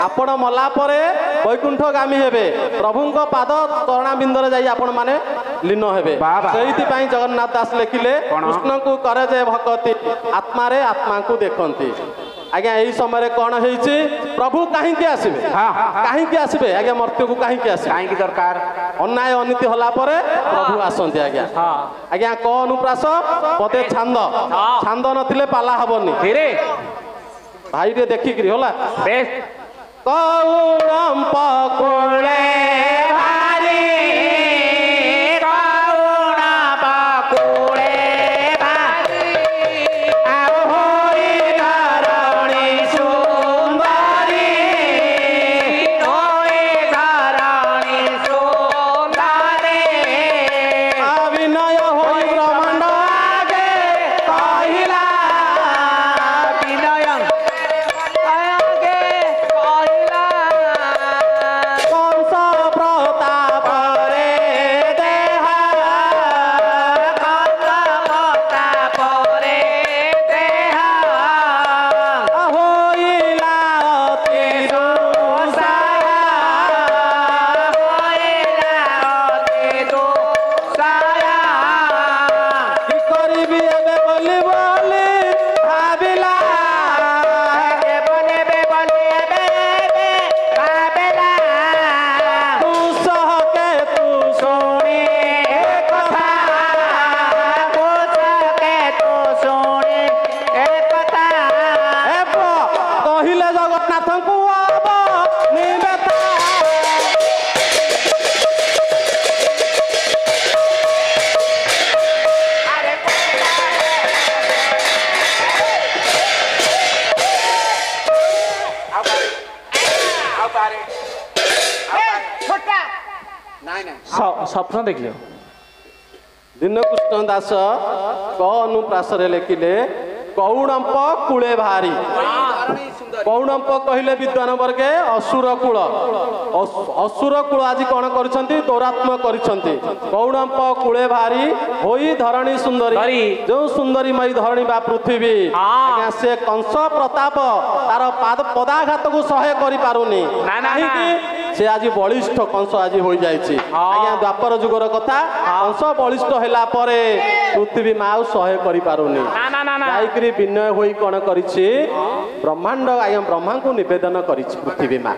ଆପଣ ମଲା ପରେ ବୈକୁଣ୍ଠଗାମୀ ହେବେ ପ୍ରଭୁଙ୍କ ପାଦ ଚରଣା ବିନ୍ଦରେ ଯାଇ ଆପଣ ମାନେ ଲୀନ ହେବେ ସେଇଥିପାଇଁ ଜଗନ୍ନାଥ ଦାସ ଲେଖିଲେ କୃଷ୍ଣଙ୍କୁ करे जे ଭକ୍ତି ଆତ୍ମାରେ ଆତ୍ମାକୁ ଦେଖନ୍ତି ଆଜ୍ଞା ଏଇ ସମୟରେ କ'ଣ ହେଇଛି ପ୍ରଭୁ କାହିଁକି ଆସିବେ କାହିଁକି ଆସିବେ ଆଜ୍ଞା ମର୍ତ୍ତ୍ୟକୁ କାହିଁକି ଆସିବେ କାହିଁକି ଦରକାର ଅନ୍ୟାୟ ଅନୀତି ହେଲା ପରେ ପ୍ରଭୁ ଆସନ୍ତି ଆଜ୍ଞା ଆଜ୍ଞା କ ଅନୁପ୍ରାସ ପଦେ ଛାନ୍ଦ ଛାନ୍ଦ ନଥିଲେ ପାଲା ହବନି ଭାଇ ଟିକେ ଦେଖିକିରି ହେଲା କୌରମ୍ପ କୋଳେ ଭାରି ସ୍ୱପ୍ନ ଦେଖିଲ ଦୀନକୃଷ୍ଣ ଦାସ କ ଅନୁପ୍ରାସରେ ଲେଖିଲେ କୌଣମ୍ପ କୂଳେ ଭାରି कौणप कहले विद्वान वर्गे असुर कूल असुर कूल आज कौन कर दौरात्म कर कौणप कूले भारी होई धरणी सुंदरी जो सुंदरी मई धरणी बा पृथ्वी आज्ञा से कंस प्रताप तार पदाघात को सहाय करि पारुनी से आज बलिष्ठ कंस आज हो जाइछि आज्ञा द्वापर जुगर कथा कंस बलिष्ठ होला परे पृथ्वी माउ सहाय करि पारुनी जाइकरी विनय होई कोन करिछि ब्रह्मांड आज्ञा ब्रह्मा को निवेदन करिछि पृथ्वी मा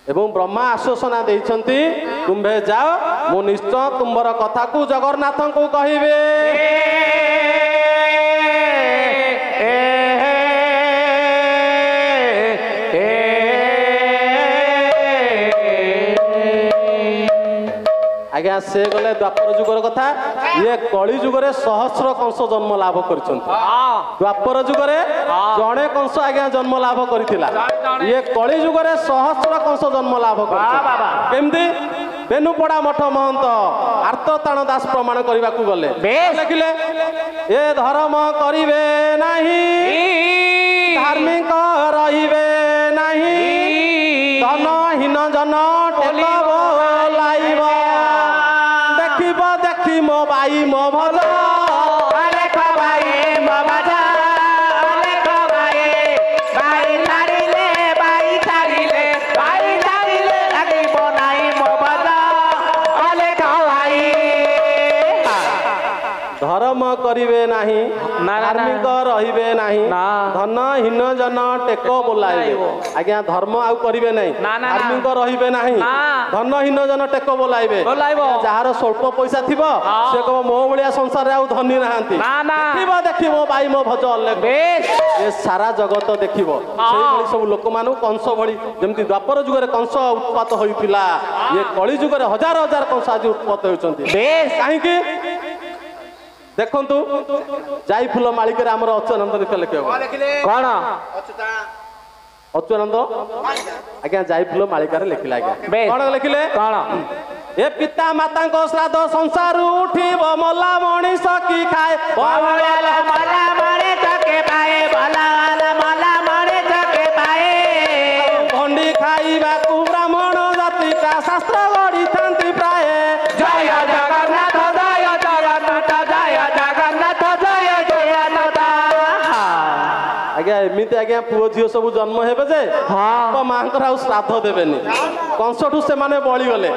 एवं ब्रह्मा आश्वासना देइछंती तुम्भे जाओ मु निश्चय तुमर कथा को जगन्नाथ को कहिबे आज्ञा से गले द्वापर जुगर कथा ये कली जुगरे सहस्र कंस जन्म लाभ करछंती द्वापर जुगरे जणे कंस आज्ञा जन्म लाभ करथिला ये कली जुगरे सहस्र कंस जन्म लाभ करछंती केमती बेनुपड़ा मठ महंत आर्तताण दास प्रमाण करबा को गले देखिले ए धर्म करिवे नाही धार्मिक रहिबे नाही धनहीन जन टेकबो लाइबो देखी मो बाई मो भल अलेख भाई मो बाजा अलेख भाई भाई तारिले লাগিব নাই মো বাजा अलेख भाई धर्म करिवे नाही धार्मिक रहिबे नाही धनहीन जन टेक बोलाइबे आज्ञा धर्म आउ करिवे नाही धार्मिक रहिबे नाही धनहीन जन टेक बोलाइबे जहार स्वल्प पैसा थिबो से कहबो मो भलिया संसार आउ धनी नाहांती देखिबो भाई मो भज अलेख ए सारा जगत देखिबो सेही भली सब लोक मानु कंस भली जेमति द्वापर जुगरे कंस उत्पात होइतिला ये कली जुगरे हजार हजार कंस आज उत्पात होइचंती काहे कि देखंतु जाई फूल मालिक आमर अच्युतानंद लिखे कौन अच्युतानंद आज्ञा जाई फूल मालिकार लिखिला आज्ञा कौन लिखिले कौन ए पिता माता को श्राद्ध संसार उठिब मला मनीष की खाए मला मनीष के पाए मला मनीष के पाए भंडी खाइबा को ब्राह्मण जाति का शास्त्र गढ़ी थांती प्राय जय जगन्नाथ जय जगन्नाथ जय जगन्नाथ जय जगन्नाथ आज्ञा एमती आज्ञा पुओ झील सब जन्म हेबे जे बापा मांकर आउ श्राद्ध देबेनी कंसठू से माने बळी गले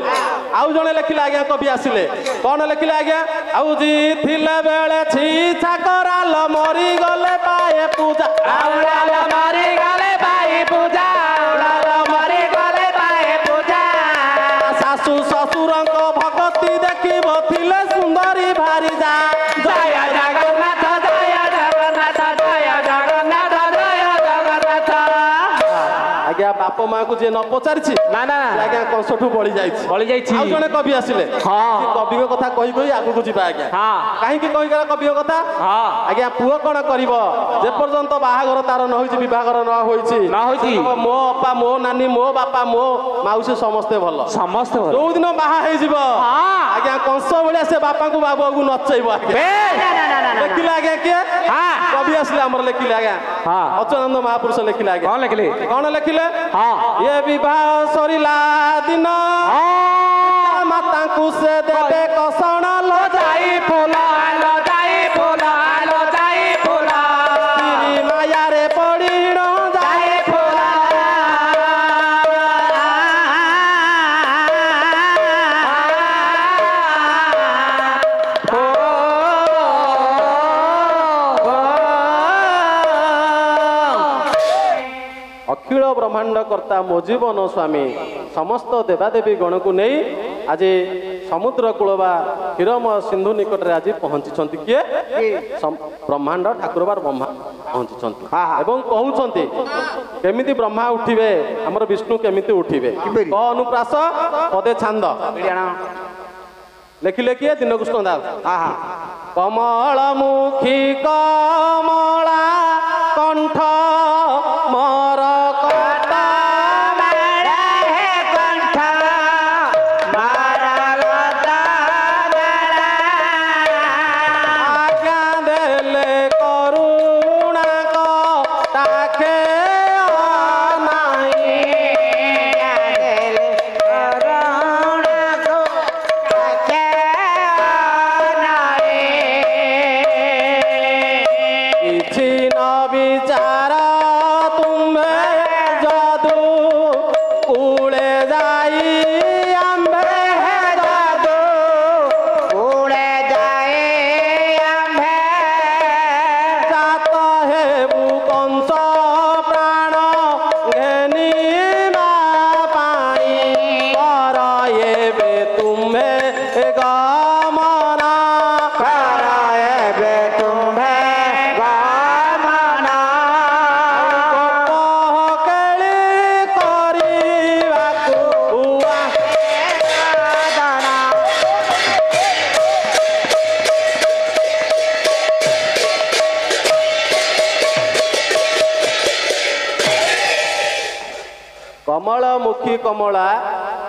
आउ जने लिखिले आज्ञा कवि आसिले कौन लिखिले आज्ञा आउ जी थिले बेले छी छाकराल मरी गले पाए पूजा आउराल मरी गले पाए पूजा आउराल मरी गले पाए पूजा सासु ससुरंक भक्ति देखिब थिले सुंदरी भारी जा जय जगन्नाथ जय जगन्नाथ जय जगन्नाथ जय जगन्नाथ आज्ञा बाप माँ को जे न पचारिछि ना ना आज्ञा कंसठू बळी जाइछि आउ जने कवि आसिले कवि को कथा कहि कहि आगु को जिबा आज्ञा काहे कि कहि गला कवि को कथा आज्ञा पुओ कोन करिवो जे पर्यंत बाहागर तार न होइछि विवाहगर न होइछि मो अपा मो नानी मो बापा मो माउसी समस्ते भलो जो दिन बाहा हे जिवो आज्ञा कंस भलिया से बापा को बाबू को नचैबो आज्ञा लिखिले आज्ञा के कवि आसिले हमर लिखिले आज्ञा अच्युतानंद महापुरुष लिखिले आज्ञा कौन लिखिले ये विवाह सरिला दिन माता को से देबे कसण लो जाई फूला लो जाई फूला लो जाई फूला श्री माया रे पड़ीण जाई फूला अखिल ब्रह्मांड कर्ता मो जीवन स्वामी समस्त देवादेवी गण को नहीं आज समुद्र कूलवा क्षीरम सिंधु निकट में आज पहुंची किए ब्रह्मांड ठाकुर बार ब्रह्मा पहुंची एवं कहते केमिति ब्रह्मा उठिबे हमर विष्णु केमिति उठिबे क अनुप्रास पदे छांद लिखिले किए दीनकृष्ण दास कमल मुखी कमला कंठ मोर कटा आज्ञा देले करुणा को ताखे कमलमुखी कमला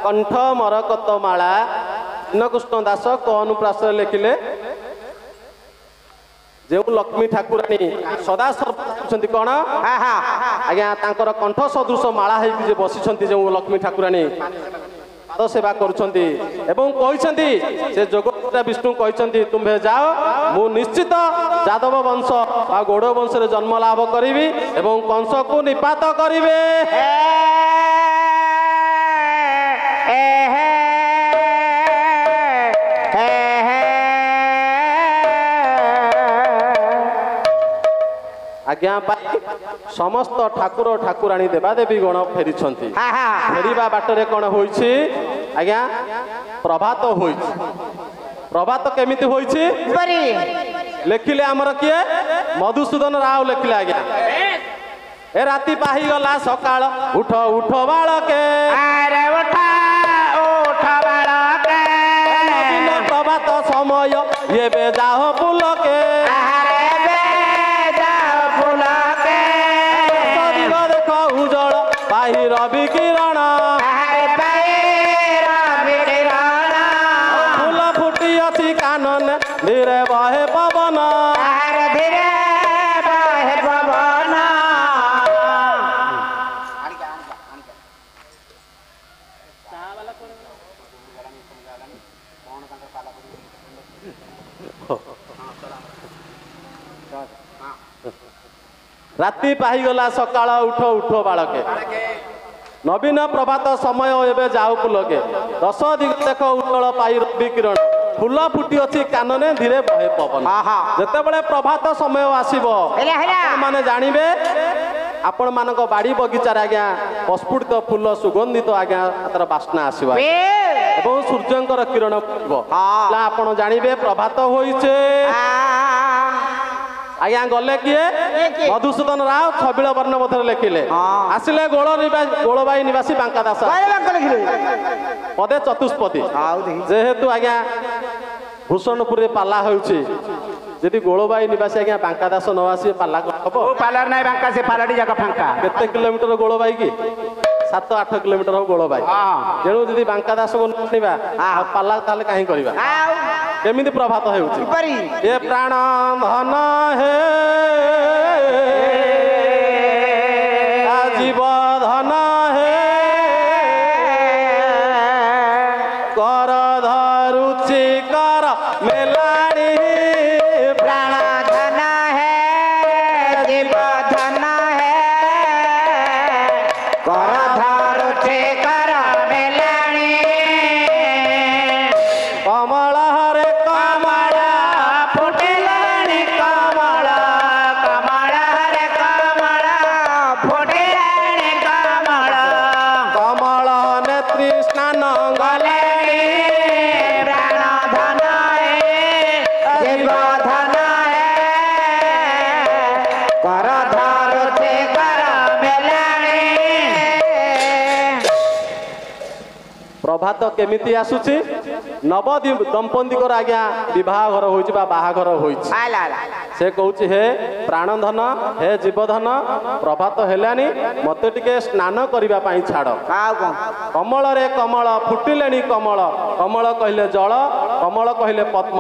कंठ मरकत माला दीनकृष्ण दास क अनुप्रास लिखिले जो लक्ष्मी ठाकुराणी सदा सर्वदा कौन आज्ञा तांकर कंठ सदृश माला होगी बसी जो लक्ष्मी ठाकुराणी पाद सेवा करुछंती एवं कहते से जोगरा विष्णु कहते तुम्हें जाओ मु निश्चित यादव वंश आ गौड़ वंश रे जन्म लाभ करी एवं कंस को निपात करिवे आज्ञा समस्त ठाकुर ठाकुराणी देवादेवी गण फेरी फेरिबा बाटरे कौन होइछि आज्ञा प्रभात होइछि प्रभात केमिति होइछि लिखिले आमर किए मधुसूदन राव लिखिले आज्ञा ए राति पाही गला सकाळ उठ उठ बाळके अरे उठ उठ बाळके नवीन प्रभात समय एबे जाओ पुलके रवि किरण फूल फुटी अच्छी कानन धीरे बहे पवन धीरे बहे पवन राति पाहीगला सकाळ उठ उठ बाळके नवीन प्रभात समय एवं जाऊ पुलके दश दिग देख उत्तल पाई रवि किरण फूल फुटी अच्छी कानने धीरे बहे पवन जिते प्रभात समय आसब माने जानवे आपण मान बाड़ी बगीचार आज्ञा प्रस्फुटित फूल सुगंधित आज्ञा तार बास्ना आसवा एवं सूर्यंकर किरण आपण जानवे प्रभात होइछे आज्ञा गले किए मधुसूदन राव छबिल वर्ण मध्य लिखिले आसिले गोलबाई निवासी बांका दास पदे चतुष्पदी जेहेतु आज्ञा भूषणपुर पाला होउछि जदि गोलबाई निवासी आज्ञा बांका दास न आसी पाला हबो पालार नाही बांका से पालाडी जाका फांका केते किलोमीटर गोलबाई की 7-8 किलोमीटर हो गोलबाई जेणु जदि बांका दास को ननिबा पाला ताले काहे करबा केमिति प्रभात हेउछि ए प्राण धन हे जीव धन हे कर धरुचि कर मेलाणी प्राण धन है जीव धन है कर धरुचि कर मेलाणी कमल हरे कमल फुटिलाणी कमल कमल हरे कमल फुटिलाणी कमल कमल नेत्री स्नान गलेणी प्राण धन है जीव धन है कर धरुचि कर मेलाणी प्रभात केमिति आसुछि नव दंपतिकर आज्ञा विवाह घर होइछि बा बाहाघर होइछि से कहूछि हे प्राणधन हे जीवधन प्रभात हेलानी मते टिके स्नान करिबा पई छाड़ कमल रे कमल फुटिलेनी कमल कमल कहिले जल कमल कहिले पद्म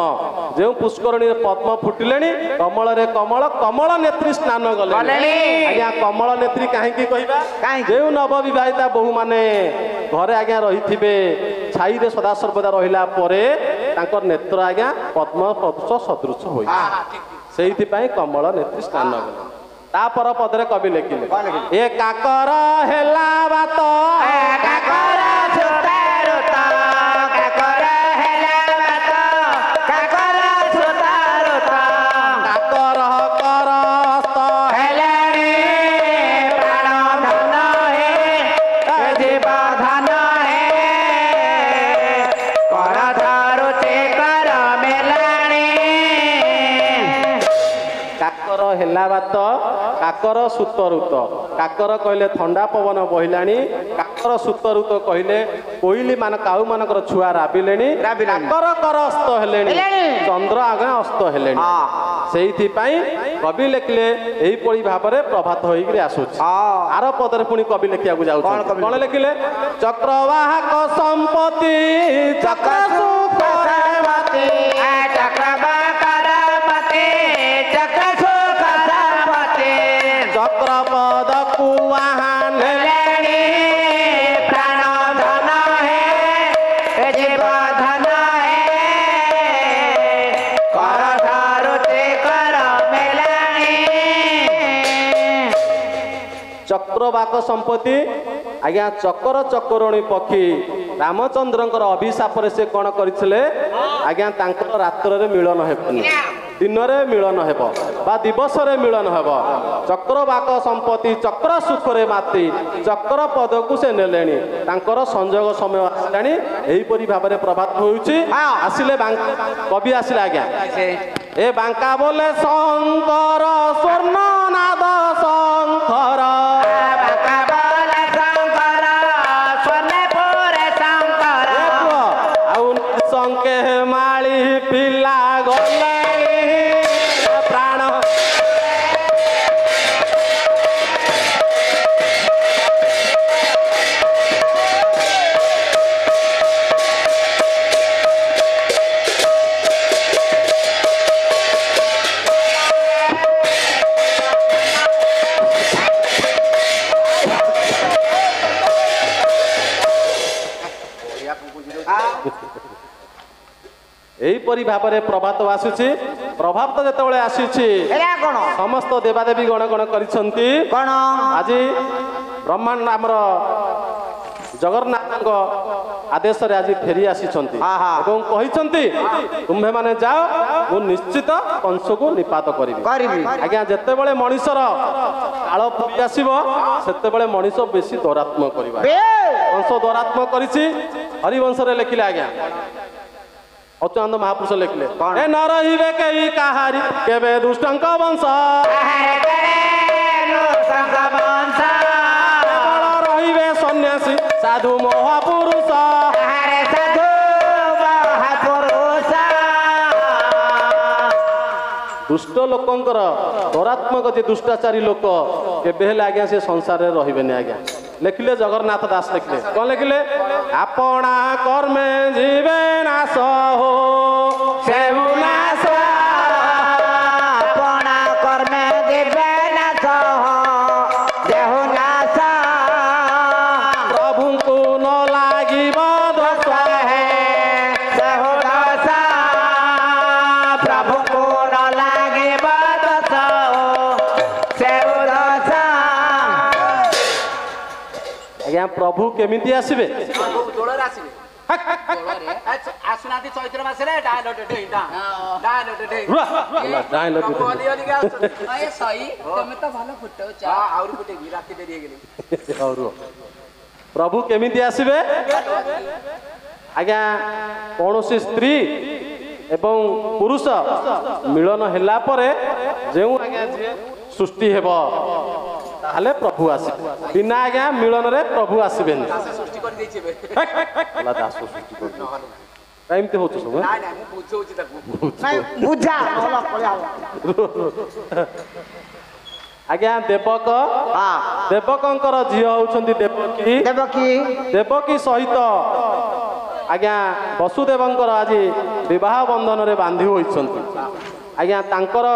जो पुष्करणी पद्म फुटिलेनी कमल रे कमल कमल नेत्री स्नान गले आज्ञा कमल नेत्री काहेकि कहिबा जो नव विवाहिता बहु माने घरे आज्ञा रहिथिबे छाई रे सदा सर्वदा रहिला परे तांकर नेत्र आज्ञा पद्म पदुष सदृश होई सेहिथि पई कमल नेत्री स्नान गले तापर पदरे कवि लिखिले ए काकर हेला बात काकर सुतारुत काकर हेला बात काकर सुतारुत काकर करस्त हेलाणी प्राण धन है जीव धन है कर धरुचि कर मेलाणी काकर हेला बात काकर सुतरुत काकर कहले ठंडा पवन बहिलाणी काकर सुतरुत कहले कोइली मान काउ मानकर छुआ राबिलेणी काकर कर अस्त हेलेणी चंद्र आगे अस्त हेलेणी ସେଇଥିପାଇଁ କବି ଲେଖିଲେ ଏହିପରି ଭାବରେ ପ୍ରଭାତ ହୋଇକରି ଆସୁଛି। ଆର ପଦରେ ପୁଣି କବି ଲେଖିବାକୁ ଯାଉଛନ୍ତି। କଣ ଲେଖିଲେ? ଚକ୍ରବାହକ ସମ୍ପତ୍ତି ଚକ୍ର ସୁଖମତି ଚକ୍ର ପଦକୁ ନେଲେଣି ପ୍ରାଣ ଧନ ହେ ଜୀବ ଧନ ହେ କର ଧାରୁତେ କର ମେଲାଣି। ଚକ୍ରବାକ ସମ୍ପତ୍ତି ଆଜ୍ଞା ଚକର ଚକରଣୀ ପକ୍ଷୀ ରାମଚନ୍ଦ୍ରଙ୍କର ଅଭିଶାପରେ ସେ କଣ କରିଥିଲେ ଆଜ୍ଞା ତାଙ୍କର ରାତ୍ରରେ ମିଳନ ହେବନି, ଦିନରେ ମିଳନ ହେବ ବା ଦିବସରେ ମିଳନ ହେବ। ଚକ୍ରବାକ ସମ୍ପତ୍ତି ଚକ୍ର ସୁଖରେ ମାତି ଚକ୍ର ପଦକୁ ସେ ନେଲେଣି, ତାଙ୍କର ସଂଯୋଗ ସମୟ ଆସିଲାଣି। ଏହିପରି ଭାବରେ ପ୍ରଭାତ ହେଉଛି। ଆସିଲେ କବି ଆସିଲେ ଆଜ୍ଞା ଏ ବାଙ୍କା ବୋଲେ ଶଙ୍କର ସ୍ୱର୍ଣ୍ଣ ନାଦ ଶଙ୍କର ସଂକେ ମାଳି ପିଲା ଗଲେ ପ୍ରାଣ ଏହିପରି ଭାବରେ ପ୍ରଭାତ ଆସୁଛି। ପ୍ରଭାତ ଯେତେବେଳେ ଆସିଛି ସମସ୍ତ ଦେବାଦେବୀ ଗଣ ଗଣ କରିଛନ୍ତି କଣ ଆଜି ବ୍ରହ୍ମାଣ୍ଡ ଆମର ଜଗନ୍ନାଥଙ୍କ ଆଦେଶରେ ଆଜି ଫେରି ଆସିଛନ୍ତି ଏବଂ କହିଛନ୍ତି ତୁମ୍ଭେମାନେ ଯାଅ, ମୁଁ ନିଶ୍ଚିତ କଂସକୁ ନିପାତ କରିବି। ଆଜ୍ଞା ଯେତେବେଳେ ମଣିଷର କାଳ ପୁରୀ ଆସିବ ସେତେବେଳେ ମଣିଷ ବେଶୀ ଦୌରାତ୍ମ୍ୟ କରିବା। କଂସ ଦୌରାତ୍ମ୍ୟ କରିଛି। ହରିବଂଶରେ ଲେଖିଲେ ଆଜ୍ଞା ଅଚ୍ୟୁତାନନ୍ଦ ମହାପୁରୁଷ ଲେଖିଲେ ଏ ନ ରହିବେ କେହି କାହାରି କେବେ ଦୁଷ୍ଟଙ୍କ ବଂଶ ରହିବେ ସନ୍ନ୍ୟାସୀ ସାଧୁ ମହାପୁରୁଷ। ଦୁଷ୍ଟ ଲୋକଙ୍କର ଦୌରାତ୍ମକ ଯେ ଦୁଷ୍ଟାଚାରୀ ଲୋକ କେବେ ହେଲେ ଆଜ୍ଞା ସେ ସଂସାରରେ ରହିବେନି। ଆଜ୍ଞା ଲେଖିଲେ ଜଗନ୍ନାଥ ଦାସ ଲେଖିଲେ କଣ ଲେଖିଲେ? ଆପଣା କର୍ମେ ଯିବେ ନାଶ ହୋ ସେବୁ ନାଶ, ଆପଣା କର୍ମେ ଯିବେ ନାଶ ଦେହୁ ନାଶ, ପ୍ରଭୁଙ୍କୁ ନ ଲାଗିବ ଦୋଷ ହେ ଦେହୁ ଦୋଷ, ପ୍ରଭୁଙ୍କୁ ନ ଲାଗିବ ଦୋଷ ସେହୁ ଦୋଷ। ଆଜ୍ଞା ପ୍ରଭୁ କେମିତି ଆସିବେ? ଦୋଳରେ ଆସିବେ ଆସୁନାହାନ୍ତି ଚୈତ୍ର ମାସରେ ଆହୁରି ଫୁଟେଇବି ରାତି ଡେରି ହେଇଗଲି। ପ୍ରଭୁ କେମିତି ଆସିବେ? ଆଜ୍ଞା କୌଣସି ସ୍ତ୍ରୀ ଏବଂ ପୁରୁଷ ମିଳନ ହେଲା ପରେ ଯେଉଁ ଆଜ୍ଞା ସୃଷ୍ଟି ହେବ ତାହେଲେ ପ୍ରଭୁ ଆସିବେ। ବିନା ଆଜ୍ଞା ମିଳନରେ ପ୍ରଭୁ ଆସିବେନି। ସୃଷ୍ଟି କରିଦେଇଛି ଏବେ। ଦାସ ସୃଷ୍ଟି କରିଦେଇଛି। ଏମିତି ହଉଛି ସବୁ। ନାଇଁ ନାଇଁ ମୁଁ ବୁଝଉଛି ତାକୁ। ବୁଝା ଆଜ୍ଞା ଦେବକ ଦେବକଙ୍କର ଝିଅ ହଉଛନ୍ତି ଦେବକୀ। ଦେବକୀ ସହିତ ଆଜ୍ଞା ବସୁଦେବଙ୍କର ଆଜି ବିବାହ ବନ୍ଧନରେ ବାନ୍ଧି ହୋଇଛନ୍ତି। ଆଜ୍ଞା ତାଙ୍କର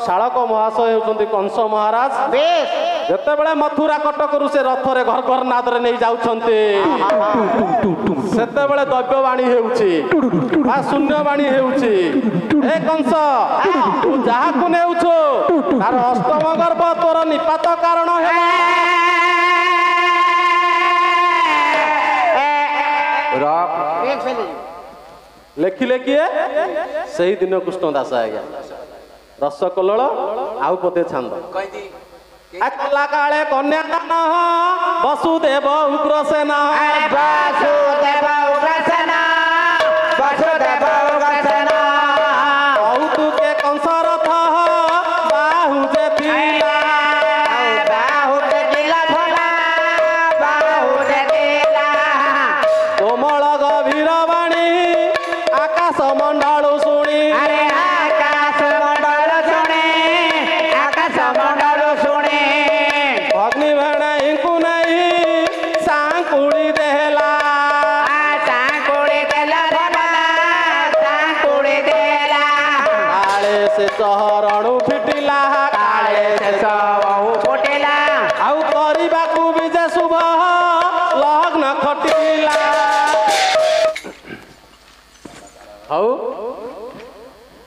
ଶାଳକ ମହାଶୟ ହେଉଛନ୍ତି କଂସ ମହାରାଜ। ଯେତେବେଳେ ମଥୁରା କଟକରୁ ସେ ରଥରେ ଘର ଘର ନାଦରେ ନେଇ ଯାଉଛନ୍ତି ସେତେବେଳେ ଦୈବ୍ୟବାଣୀ ହେଉଛି ବା ଶୂନ୍ୟବାଣୀ ହେଉଛି ଏ କଂସ ତୁ ଯାହାକୁ ନେଉଛୁ ତାର ଅଷ୍ଟମ ଗର୍ଭ ତୋର ନିପାତ କାରଣ ହେବ। ଲେଖିଲେ କିଏ? ସେଇଦିନ କୃଷ୍ଣ ଦାସ ଆଜ୍ଞା ରସ କଲ୍ଲୋଳ ଆଉ ପଦେ ଛାନ୍ଦ କଲା କାଳେ କନ୍ୟାଦାନ ବସୁଦେବ ଉଗ୍ରସେନ କହୁତୁକେ କଂସ ରଥ ବାହୁ ଯେ ଥିଲା କୋମଳ ଗଭୀର ବାଣୀ ଆକାଶ ମଣ୍ଡଳ ଶୁଣି ଆକାଶ ମଣ୍ଡଳ से चरणु फिटिला काले शेष बहु फुटिला आउ କରିବାକୁ ବି ଯେ ଶୁଭ ଲଗ୍ନ ଖଟିଲା। ଆଉ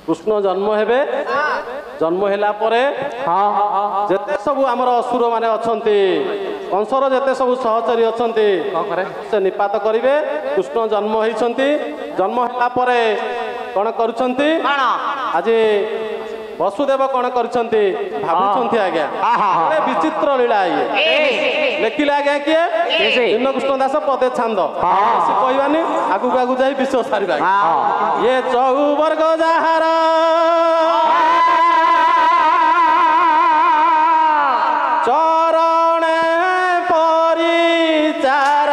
କୃଷ୍ଣ ଜନ୍ମ ହେବେ। ଜନ୍ମ ହେଲା ପରେ ଯେତେ ସବୁ ଆମର ଅସୁର ମାନେ ଅଛନ୍ତି କଂସର ଯେତେ ସବୁ ସହଚରୀ ଅଛନ୍ତି ସେ ନିପାତ କରିବେ। କୃଷ୍ଣ ଜନ୍ମ ହେଇଛନ୍ତି। ଜନ୍ମ ହେଲା ପରେ କଣ କରୁଛନ୍ତି ଆଜି ବସୁଦେବ କଣ କରିଛନ୍ତି ଭାବୁଛନ୍ତି ଆଜ୍ଞା ଗୋଟେ ବିଚିତ୍ର ଲୀଳା ଇଏ ଲେଖିଲେ ଆଜ୍ଞା କିଏ ଦୀନକୃଷ୍ଣ ଦାସ ପଦେ ଛାନ୍ଦ ସେ କହିବାନି ଆଗକୁ ଆଗକୁ ଯାଇ ବିଶ୍ୱ ସାରିବା ଇଏ ଚଉବର୍ଗ ଯାହାର ଚରଣେ ପରିଚାର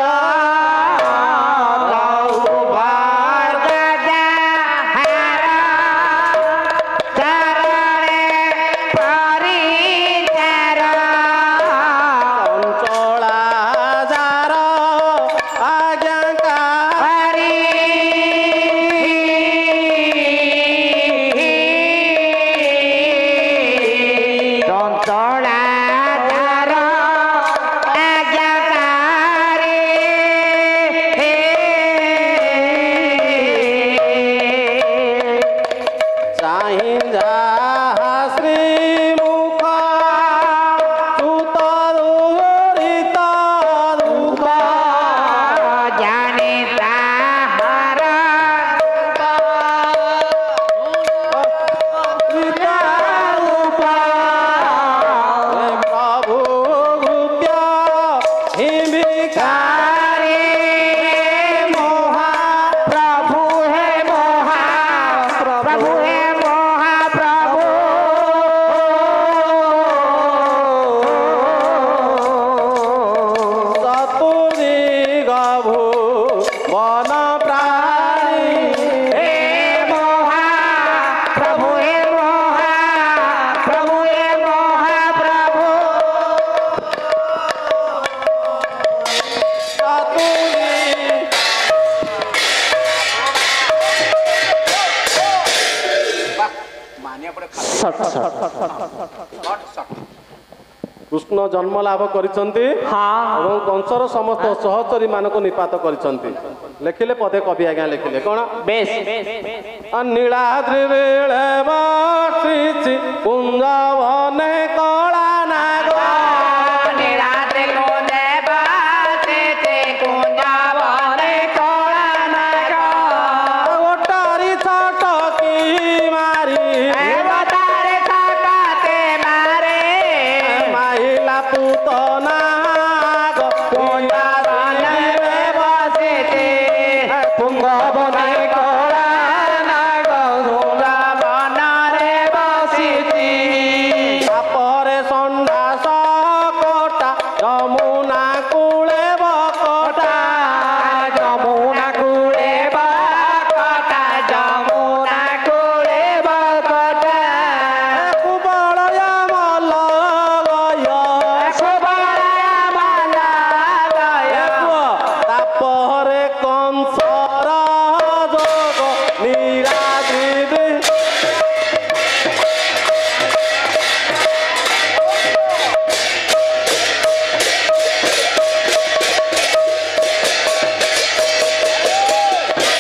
କୃଷ୍ଣ ଜନ୍ମ ଲାଭ କରିଛନ୍ତି ଏବଂ କଂସର ସମସ୍ତ ସହଚରୀ ମାନଙ୍କୁ ନିପାତ କରିଛନ୍ତି। ଲେଖିଲେ ପଦେ କବି ଆଜ୍ଞା ଲେଖିଲେ କଣ ନୀଳାଦ୍ରି ବେଳେ ବସିଛି କୁଞ୍ଜ